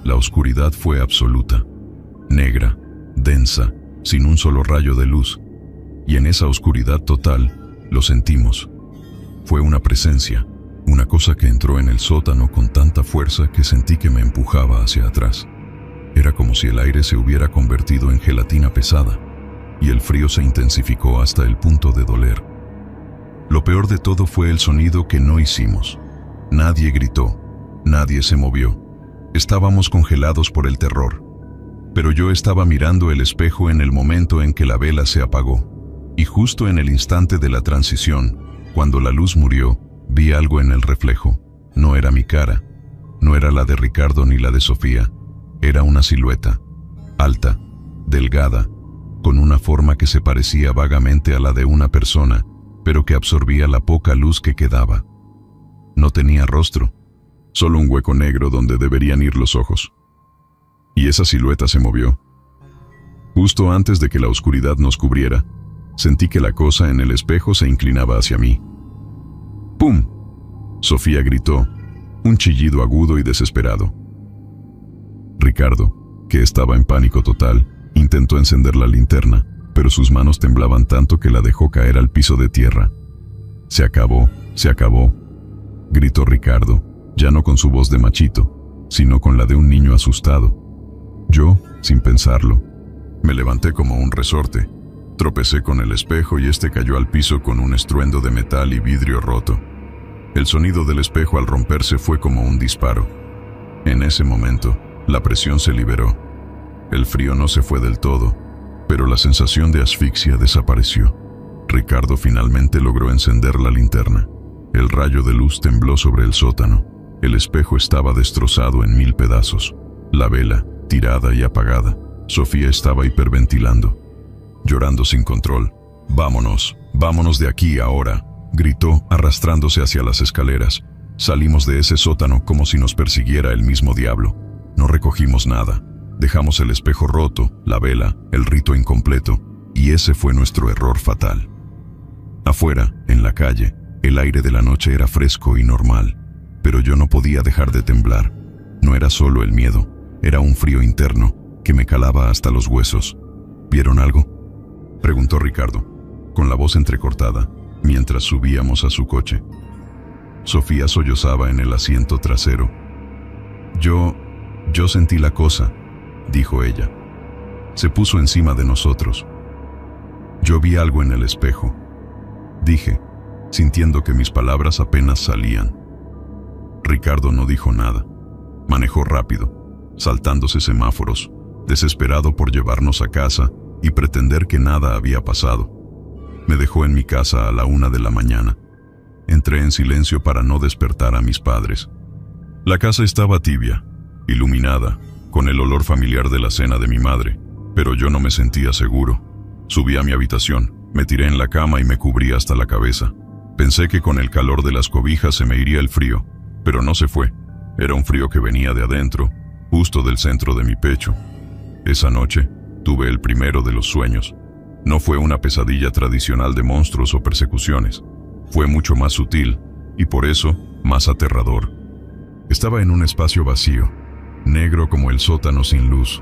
La oscuridad fue absoluta, negra, densa, sin un solo rayo de luz, y en esa oscuridad total lo sentimos. Fue una presencia, una cosa que entró en el sótano con tanta fuerza que sentí que me empujaba hacia atrás. Era como si el aire se hubiera convertido en gelatina pesada, y el frío se intensificó hasta el punto de doler. Lo peor de todo fue el sonido que no hicimos. Nadie gritó, nadie se movió. Estábamos congelados por el terror. Pero yo estaba mirando el espejo en el momento en que la vela se apagó, y justo en el instante de la transición, cuando la luz murió, vi algo en el reflejo. No era mi cara, no era la de Ricardo ni la de Sofía. Era una silueta, alta, delgada, con una forma que se parecía vagamente a la de una persona, pero que absorbía la poca luz que quedaba. No tenía rostro, solo un hueco negro donde deberían ir los ojos. Y esa silueta se movió. Justo antes de que la oscuridad nos cubriera, sentí que la cosa en el espejo se inclinaba hacia mí. ¡Pum! Sofía gritó, un chillido agudo y desesperado. Ricardo, que estaba en pánico total, intentó encender la linterna, pero sus manos temblaban tanto que la dejó caer al piso de tierra. Se acabó, gritó Ricardo, ya no con su voz de machito, sino con la de un niño asustado. Yo, sin pensarlo, me levanté como un resorte, tropecé con el espejo y este cayó al piso con un estruendo de metal y vidrio roto. El sonido del espejo al romperse fue como un disparo. En ese momento, la presión se liberó. El frío no se fue del todo, pero la sensación de asfixia desapareció. Ricardo finalmente logró encender la linterna. El rayo de luz tembló sobre el sótano. El espejo estaba destrozado en 1000 pedazos. La vela, tirada y apagada. Sofía estaba hiperventilando, llorando sin control. «Vámonos, vámonos de aquí ahora», gritó, arrastrándose hacia las escaleras. Salimos de ese sótano como si nos persiguiera el mismo diablo. No recogimos nada. Dejamos el espejo roto, la vela, el rito incompleto, y ese fue nuestro error fatal. Afuera, en la calle, el aire de la noche era fresco y normal, pero yo no podía dejar de temblar. No era solo el miedo, era un frío interno que me calaba hasta los huesos. ¿Vieron algo?, preguntó Ricardo, con la voz entrecortada, mientras subíamos a su coche. Sofía sollozaba en el asiento trasero. Yo sentí la cosa, dijo ella. Se puso encima de nosotros. Yo vi algo en el espejo, dije, sintiendo que mis palabras apenas salían. Ricardo no dijo nada. Manejó rápido, saltándose semáforos, desesperado por llevarnos a casa y pretender que nada había pasado. Me dejó en mi casa a la 1 de la mañana. Entré en silencio para no despertar a mis padres. La casa estaba tibia, iluminada, con el olor familiar de la cena de mi madre, pero yo no me sentía seguro. Subí a mi habitación, me tiré en la cama y me cubrí hasta la cabeza. Pensé que con el calor de las cobijas se me iría el frío, pero no se fue. Era un frío que venía de adentro, justo del centro de mi pecho. Esa noche, tuve el primero de los sueños. No fue una pesadilla tradicional de monstruos o persecuciones. Fue mucho más sutil, y por eso, más aterrador. Estaba en un espacio vacío, negro como el sótano sin luz.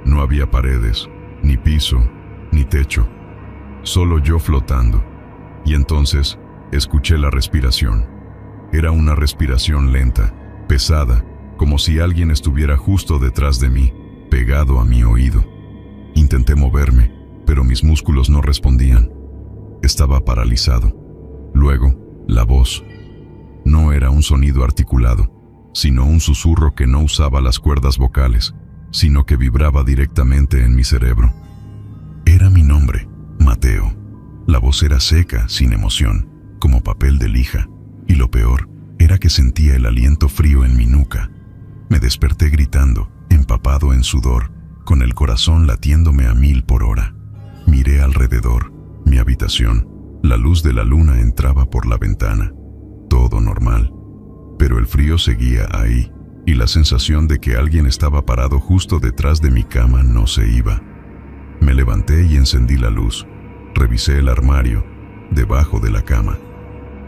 No había paredes, ni piso, ni techo. Solo yo flotando. Y entonces, escuché la respiración. Era una respiración lenta, pesada, como si alguien estuviera justo detrás de mí, pegado a mi oído. Intenté moverme, pero mis músculos no respondían. Estaba paralizado. Luego, la voz. No era un sonido articulado, sino un susurro que no usaba las cuerdas vocales, sino que vibraba directamente en mi cerebro. Era mi nombre, Mateo. La voz era seca, sin emoción, como papel de lija, y lo peor era que sentía el aliento frío en mi nuca. Me desperté gritando, empapado en sudor, con el corazón latiéndome a 1000 por hora. Miré alrededor, mi habitación. La luz de la luna entraba por la ventana. Todo normal. pero el frío seguía ahí, y la sensación de que alguien estaba parado justo detrás de mi cama no se iba. Me levanté y encendí la luz. Revisé el armario, debajo de la cama.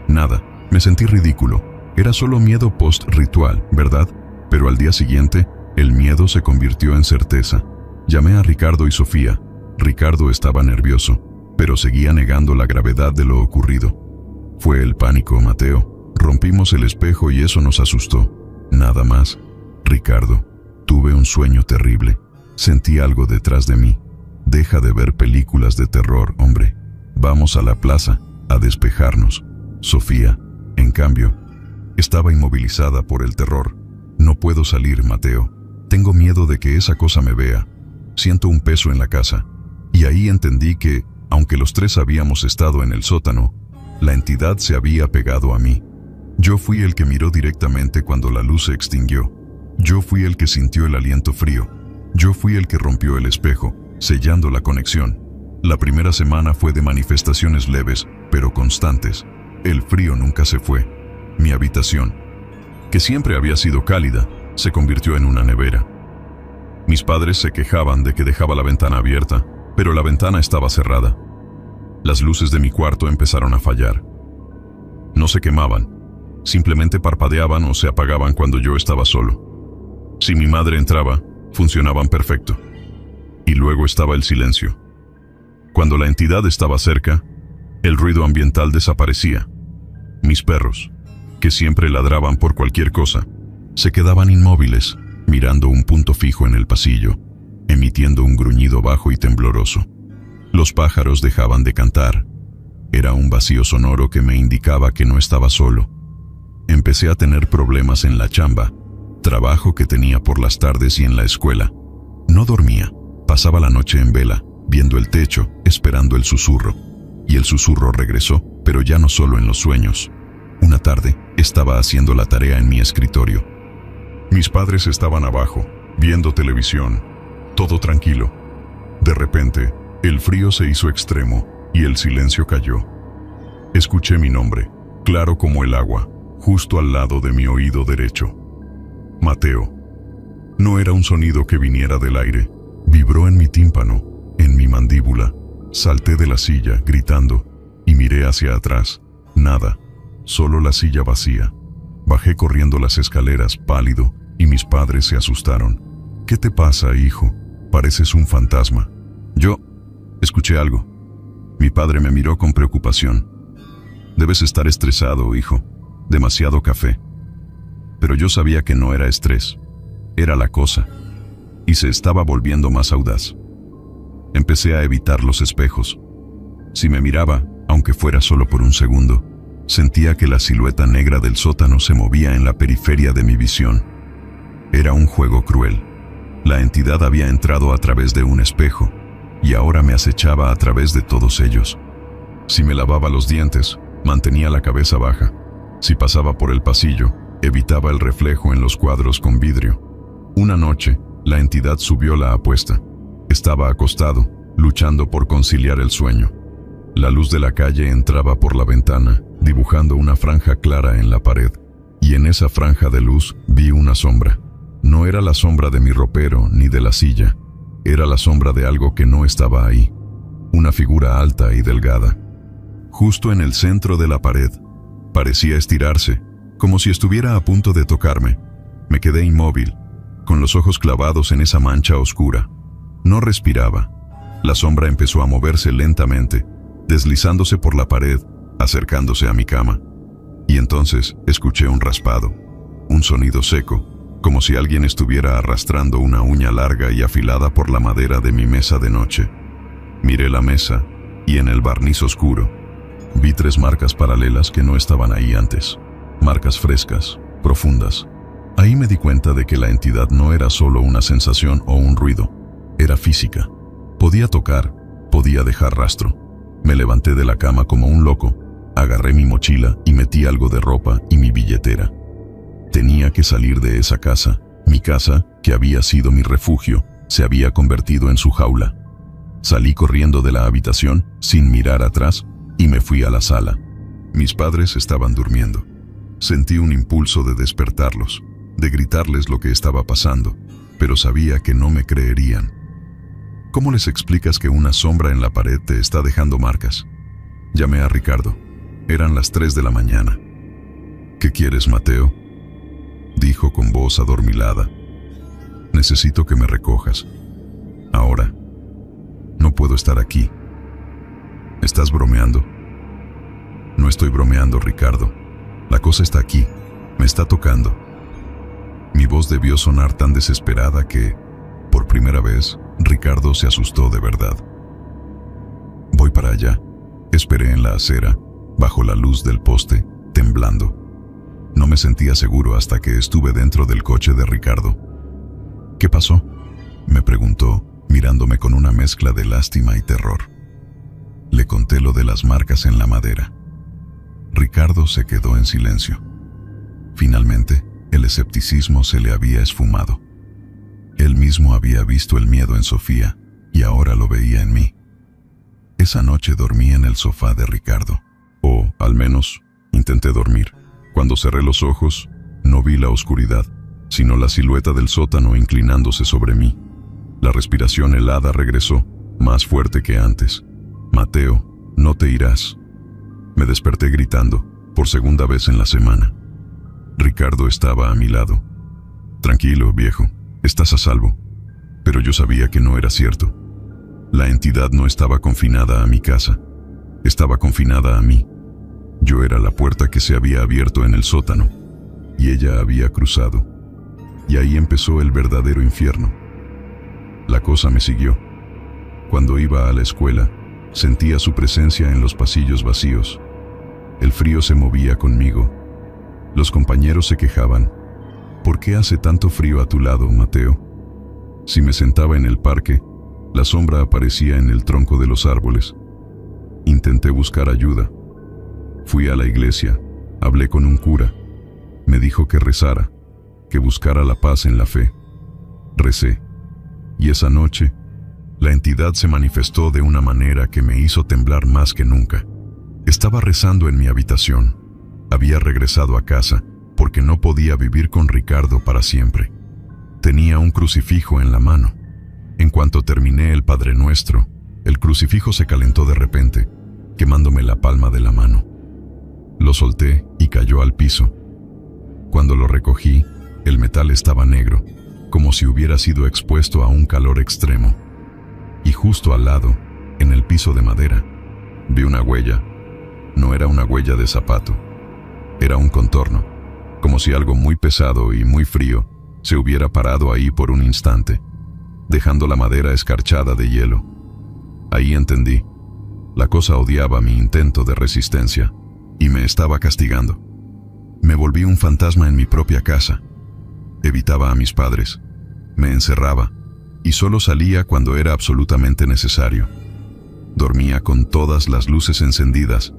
Nada, me sentí ridículo. Era solo miedo post-ritual, ¿verdad? Pero al día siguiente, el miedo se convirtió en certeza. Llamé a Ricardo y Sofía. Ricardo estaba nervioso, pero seguía negando la gravedad de lo ocurrido. Fue el pánico, Mateo. Rompimos el espejo y eso nos asustó. Nada más. Ricardo, tuve un sueño terrible. Sentí algo detrás de mí. Deja de ver películas de terror, hombre. Vamos a la plaza, a despejarnos. Sofía, en cambio, estaba inmovilizada por el terror. No puedo salir, Mateo. Tengo miedo de que esa cosa me vea. Siento un peso en la casa. Y ahí entendí que, aunque los tres habíamos estado en el sótano, la entidad se había pegado a mí. Yo fui el que miró directamente cuando la luz se extinguió. Yo fui el que sintió el aliento frío. Yo fui el que rompió el espejo, sellando la conexión. La primera semana fue de manifestaciones leves, pero constantes. El frío nunca se fue. Mi habitación, que siempre había sido cálida, se convirtió en una nevera. Mis padres se quejaban de que dejaba la ventana abierta, pero la ventana estaba cerrada. Las luces de mi cuarto empezaron a fallar. No se quemaban, simplemente parpadeaban o se apagaban cuando yo estaba solo. Si mi madre entraba, funcionaban perfecto. Y luego estaba el silencio. Cuando la entidad estaba cerca, el ruido ambiental desaparecía. Mis perros, que siempre ladraban por cualquier cosa, se quedaban inmóviles, mirando un punto fijo en el pasillo, emitiendo un gruñido bajo y tembloroso. Los pájaros dejaban de cantar. Era un vacío sonoro que me indicaba que no estaba solo. Empecé a tener problemas en la chamba, trabajo que tenía por las tardes y en la escuela. No dormía, pasaba la noche en vela, viendo el techo, esperando el susurro. Y el susurro regresó, pero ya no solo en los sueños. Una tarde, estaba haciendo la tarea en mi escritorio. Mis padres estaban abajo, viendo televisión, todo tranquilo. De repente, el frío se hizo extremo y el silencio cayó. Escuché mi nombre, claro como el agua, justo al lado de mi oído derecho. Mateo. No era un sonido que viniera del aire, vibró en mi tímpano, en mi mandíbula. Salté de la silla, gritando, y miré hacia atrás. Nada, solo la silla vacía. Bajé corriendo las escaleras, pálido, y mis padres se asustaron. ¿Qué te pasa, hijo? Pareces un fantasma. Yo escuché algo. Mi padre me miró con preocupación. Debes estar estresado, hijo. Demasiado café. Pero yo sabía que no era estrés. Era la cosa. Y se estaba volviendo más audaz. Empecé a evitar los espejos. Si me miraba, aunque fuera solo por un segundo, sentía que la silueta negra del sótano se movía en la periferia de mi visión. Era un juego cruel. La entidad había entrado a través de un espejo, y ahora me acechaba a través de todos ellos. Si me lavaba los dientes, mantenía la cabeza baja. Si pasaba por el pasillo, evitaba el reflejo en los cuadros con vidrio. Una noche, la entidad subió la apuesta. Estaba acostado, luchando por conciliar el sueño. La luz de la calle entraba por la ventana, dibujando una franja clara en la pared. Y en esa franja de luz vi una sombra. No era la sombra de mi ropero ni de la silla. Era la sombra de algo que no estaba ahí. Una figura alta y delgada. Justo en el centro de la pared. Parecía estirarse, como si estuviera a punto de tocarme. Me quedé inmóvil, con los ojos clavados en esa mancha oscura. No respiraba. La sombra empezó a moverse lentamente, deslizándose por la pared, acercándose a mi cama. Y entonces escuché un raspado, un sonido seco, como si alguien estuviera arrastrando una uña larga y afilada por la madera de mi mesa de noche. Miré la mesa, y en el barniz oscuro, vi 3 marcas paralelas que no estaban ahí antes. Marcas frescas, profundas. Ahí me di cuenta de que la entidad no era solo una sensación o un ruido. Era física. Podía tocar, podía dejar rastro. Me levanté de la cama como un loco, agarré mi mochila y metí algo de ropa y mi billetera. Tenía que salir de esa casa. Mi casa, que había sido mi refugio, se había convertido en su jaula. Salí corriendo de la habitación, sin mirar atrás, y me fui a la sala. Mis padres estaban durmiendo. Sentí un impulso de despertarlos, de gritarles lo que estaba pasando, pero sabía que no me creerían. ¿Cómo les explicas que una sombra en la pared te está dejando marcas? Llamé a Ricardo. Eran las 3 de la mañana. ¿Qué quieres, Mateo?, dijo con voz adormilada. Necesito que me recojas. Ahora. No puedo estar aquí. ¿Estás bromeando? No estoy bromeando, Ricardo. La cosa está aquí. Me está tocando. Mi voz debió sonar tan desesperada que, por primera vez, Ricardo se asustó de verdad. Voy para allá. Esperé en la acera, bajo la luz del poste, temblando. No me sentía seguro hasta que estuve dentro del coche de Ricardo. ¿Qué pasó?, me preguntó, mirándome con una mezcla de lástima y terror. Le conté lo de las marcas en la madera. Ricardo se quedó en silencio. Finalmente, el escepticismo se le había esfumado. Él mismo había visto el miedo en Sofía y ahora lo veía en mí. Esa noche dormí en el sofá de Ricardo. O, al menos, intenté dormir. Cuando cerré los ojos, no vi la oscuridad, sino la silueta del sótano inclinándose sobre mí. La respiración helada regresó, más fuerte que antes. Mateo, no te irás. Me desperté gritando, por segunda vez en la semana. Ricardo estaba a mi lado. Tranquilo, viejo, estás a salvo. Pero yo sabía que no era cierto. La entidad no estaba confinada a mi casa. Estaba confinada a mí. Yo era la puerta que se había abierto en el sótano, y ella había cruzado. Y ahí empezó el verdadero infierno. La cosa me siguió. Cuando iba a la escuela, sentía su presencia en los pasillos vacíos. El frío se movía conmigo. Los compañeros se quejaban. ¿Por qué hace tanto frío a tu lado, Mateo? Si me sentaba en el parque, la sombra aparecía en el tronco de los árboles. Intenté buscar ayuda. Fui a la iglesia, hablé con un cura. Me dijo que rezara, que buscara la paz en la fe. Recé. Y esa noche, la entidad se manifestó de una manera que me hizo temblar más que nunca. Estaba rezando en mi habitación. Había regresado a casa porque no podía vivir con Ricardo para siempre. Tenía un crucifijo en la mano. En cuanto terminé el Padre Nuestro, el crucifijo se calentó de repente, quemándome la palma de la mano. Lo solté y cayó al piso. Cuando lo recogí, el metal estaba negro, como si hubiera sido expuesto a un calor extremo. Y justo al lado, en el piso de madera, vi una huella. No era una huella de zapato. Era un contorno, como si algo muy pesado y muy frío se hubiera parado ahí por un instante, dejando la madera escarchada de hielo. Ahí entendí. La cosa odiaba mi intento de resistencia y me estaba castigando. Me volví un fantasma en mi propia casa. Evitaba a mis padres. Me encerraba y solo salía cuando era absolutamente necesario. Dormía con todas las luces encendidas,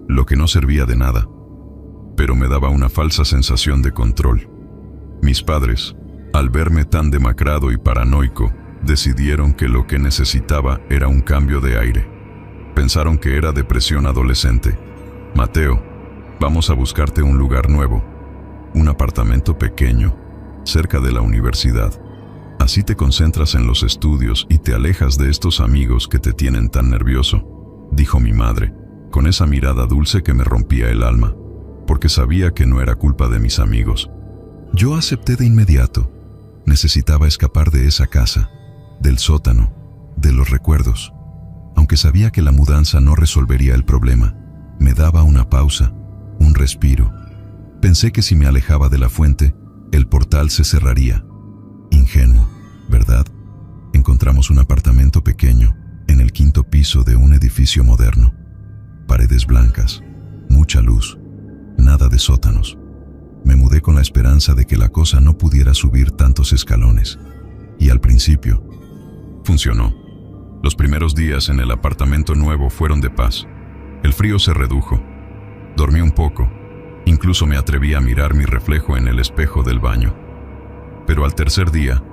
lo que no servía de nada, pero me daba una falsa sensación de control. Mis padres, al verme tan demacrado y paranoico, decidieron que lo que necesitaba era un cambio de aire. Pensaron que era depresión adolescente. Mateo, vamos a buscarte un lugar nuevo, un apartamento pequeño, cerca de la universidad. Así te concentras en los estudios y te alejas de estos amigos que te tienen tan nervioso, dijo mi madre, con esa mirada dulce que me rompía el alma, porque sabía que no era culpa de mis amigos. Yo acepté de inmediato. Necesitaba escapar de esa casa, del sótano, de los recuerdos. Aunque sabía que la mudanza no resolvería el problema, me daba una pausa, un respiro. Pensé que si me alejaba de la fuente, el portal se cerraría. Ingenuo, ¿verdad? Encontramos un apartamento pequeño, en el 5º piso de un edificio moderno. Paredes blancas, mucha luz, nada de sótanos. Me mudé con la esperanza de que la cosa no pudiera subir tantos escalones. Y al principio, funcionó. Los primeros días en el apartamento nuevo fueron de paz. El frío se redujo. Dormí un poco. Incluso me atreví a mirar mi reflejo en el espejo del baño. Pero al tercer día,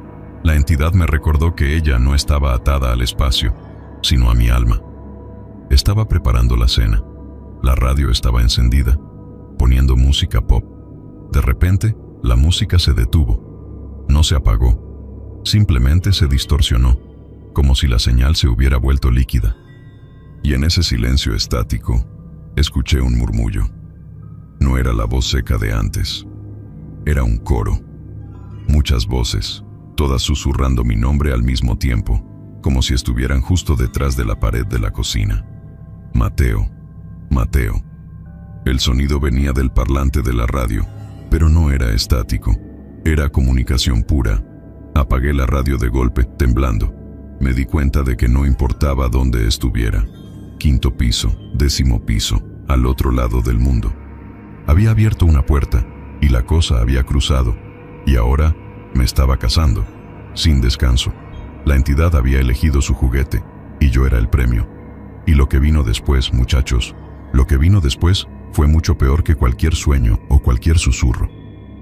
la entidad me recordó que ella no estaba atada al espacio, sino a mi alma. Estaba preparando la cena. La radio estaba encendida, poniendo música pop. repente, la música se detuvo. No se apagó, simplemente se distorsionó, como si la señal se hubiera vuelto líquida. Y en ese silencio estático, escuché un murmullo. No era la voz seca de antes. Era un coro. Muchas voces, todas susurrando mi nombre al mismo tiempo, como si estuvieran justo detrás de la pared de la cocina. Mateo, Mateo. El sonido venía del parlante de la radio, pero no era estático. Era comunicación pura. Apagué la radio de golpe, temblando. Me di cuenta de que no importaba dónde estuviera. 5º piso, 10º piso, al otro lado del mundo. Había abierto una puerta, y la cosa había cruzado, y ahora me estaba cazando, sin descanso. La entidad había elegido su juguete, y yo era el premio. Y lo que vino después, muchachos, lo que vino después fue mucho peor que cualquier sueño o cualquier susurro.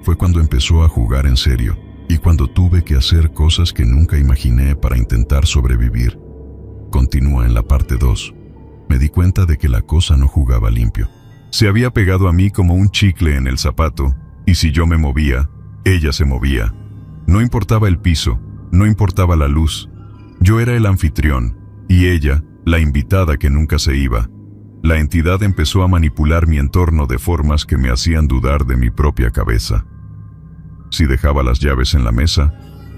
Fue cuando empezó a jugar en serio, y cuando tuve que hacer cosas que nunca imaginé para intentar sobrevivir. Continúa en la parte 2. Me di cuenta de que la cosa no jugaba limpio. Se había pegado a mí como un chicle en el zapato, y si yo me movía, ella se movía. No importaba el piso, no importaba la luz. Yo era el anfitrión, y ella, la invitada que nunca se iba. La entidad empezó a manipular mi entorno de formas que me hacían dudar de mi propia cabeza. Si dejaba las llaves en la mesa,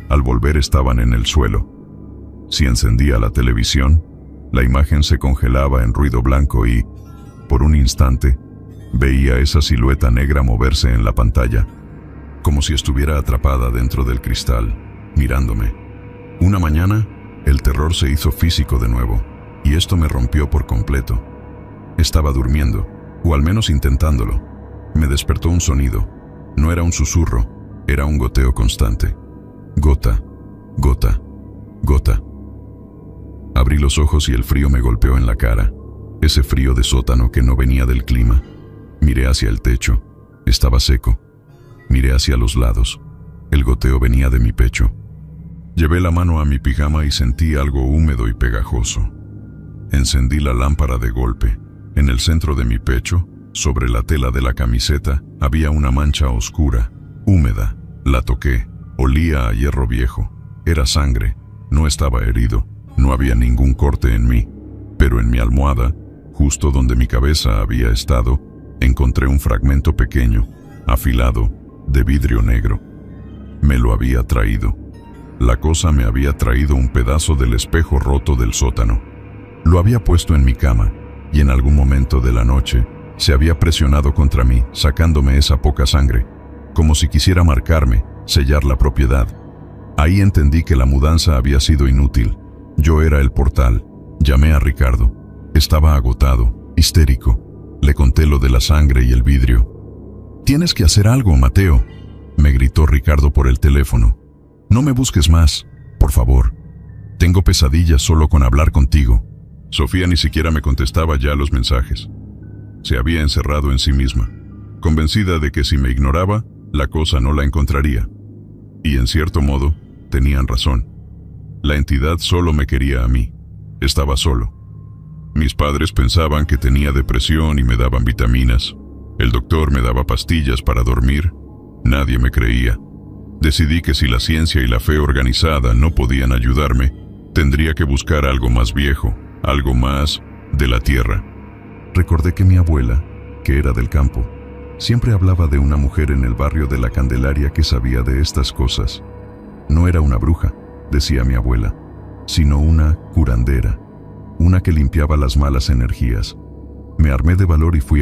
al volver estaban en el suelo. Si encendía la televisión, la imagen se congelaba en ruido blanco y, por un instante, veía esa silueta negra moverse en la pantalla, como si estuviera atrapada dentro del cristal, mirándome. Una mañana, el terror se hizo físico de nuevo, y esto me rompió por completo. Estaba durmiendo, o al menos intentándolo. Me despertó un sonido. No era un susurro, era un goteo constante. Gota, gota, gota. Abrí los ojos y el frío me golpeó en la cara. Ese frío de sótano que no venía del clima. Miré hacia el techo. Estaba seco. Miré hacia los lados. El goteo venía de mi pecho. Llevé la mano a mi pijama y sentí algo húmedo y pegajoso. Encendí la lámpara de golpe. En el centro de mi pecho, sobre la tela de la camiseta, había una mancha oscura, húmeda. La toqué. Olía a hierro viejo. Era sangre. No estaba herido. No había ningún corte en mí. Pero en mi almohada, justo donde mi cabeza había estado, encontré un fragmento pequeño, afilado, de vidrio negro. Me lo había traído. La cosa me había traído un pedazo del espejo roto del sótano. Lo había puesto en mi cama, y en algún momento de la noche se había presionado contra mí, sacándome esa poca sangre, como si quisiera marcarme, sellar la propiedad. Ahí entendí que la mudanza había sido inútil. Yo era el portal. Llamé a Ricardo. Estaba agotado, histérico. Le conté lo de la sangre y el vidrio. «Tienes que hacer algo, Mateo», me gritó Ricardo por el teléfono. «No me busques más, por favor. Tengo pesadillas solo con hablar contigo». Sofía ni siquiera me contestaba ya los mensajes. Se había encerrado en sí misma, convencida de que si me ignoraba, la cosa no la encontraría. Y en cierto modo, tenían razón. La entidad solo me quería a mí. Estaba solo. Mis padres pensaban que tenía depresión y me daban vitaminas. El doctor me daba pastillas para dormir. Nadie me creía. Decidí que si la ciencia y la fe organizada no podían ayudarme, tendría que buscar algo más viejo, algo más de la tierra. Recordé que mi abuela, que era del campo, siempre hablaba de una mujer en el barrio de la Candelaria que sabía de estas cosas. No era una bruja, decía mi abuela, sino una curandera, una que limpiaba las malas energías. Me armé de valor y fui a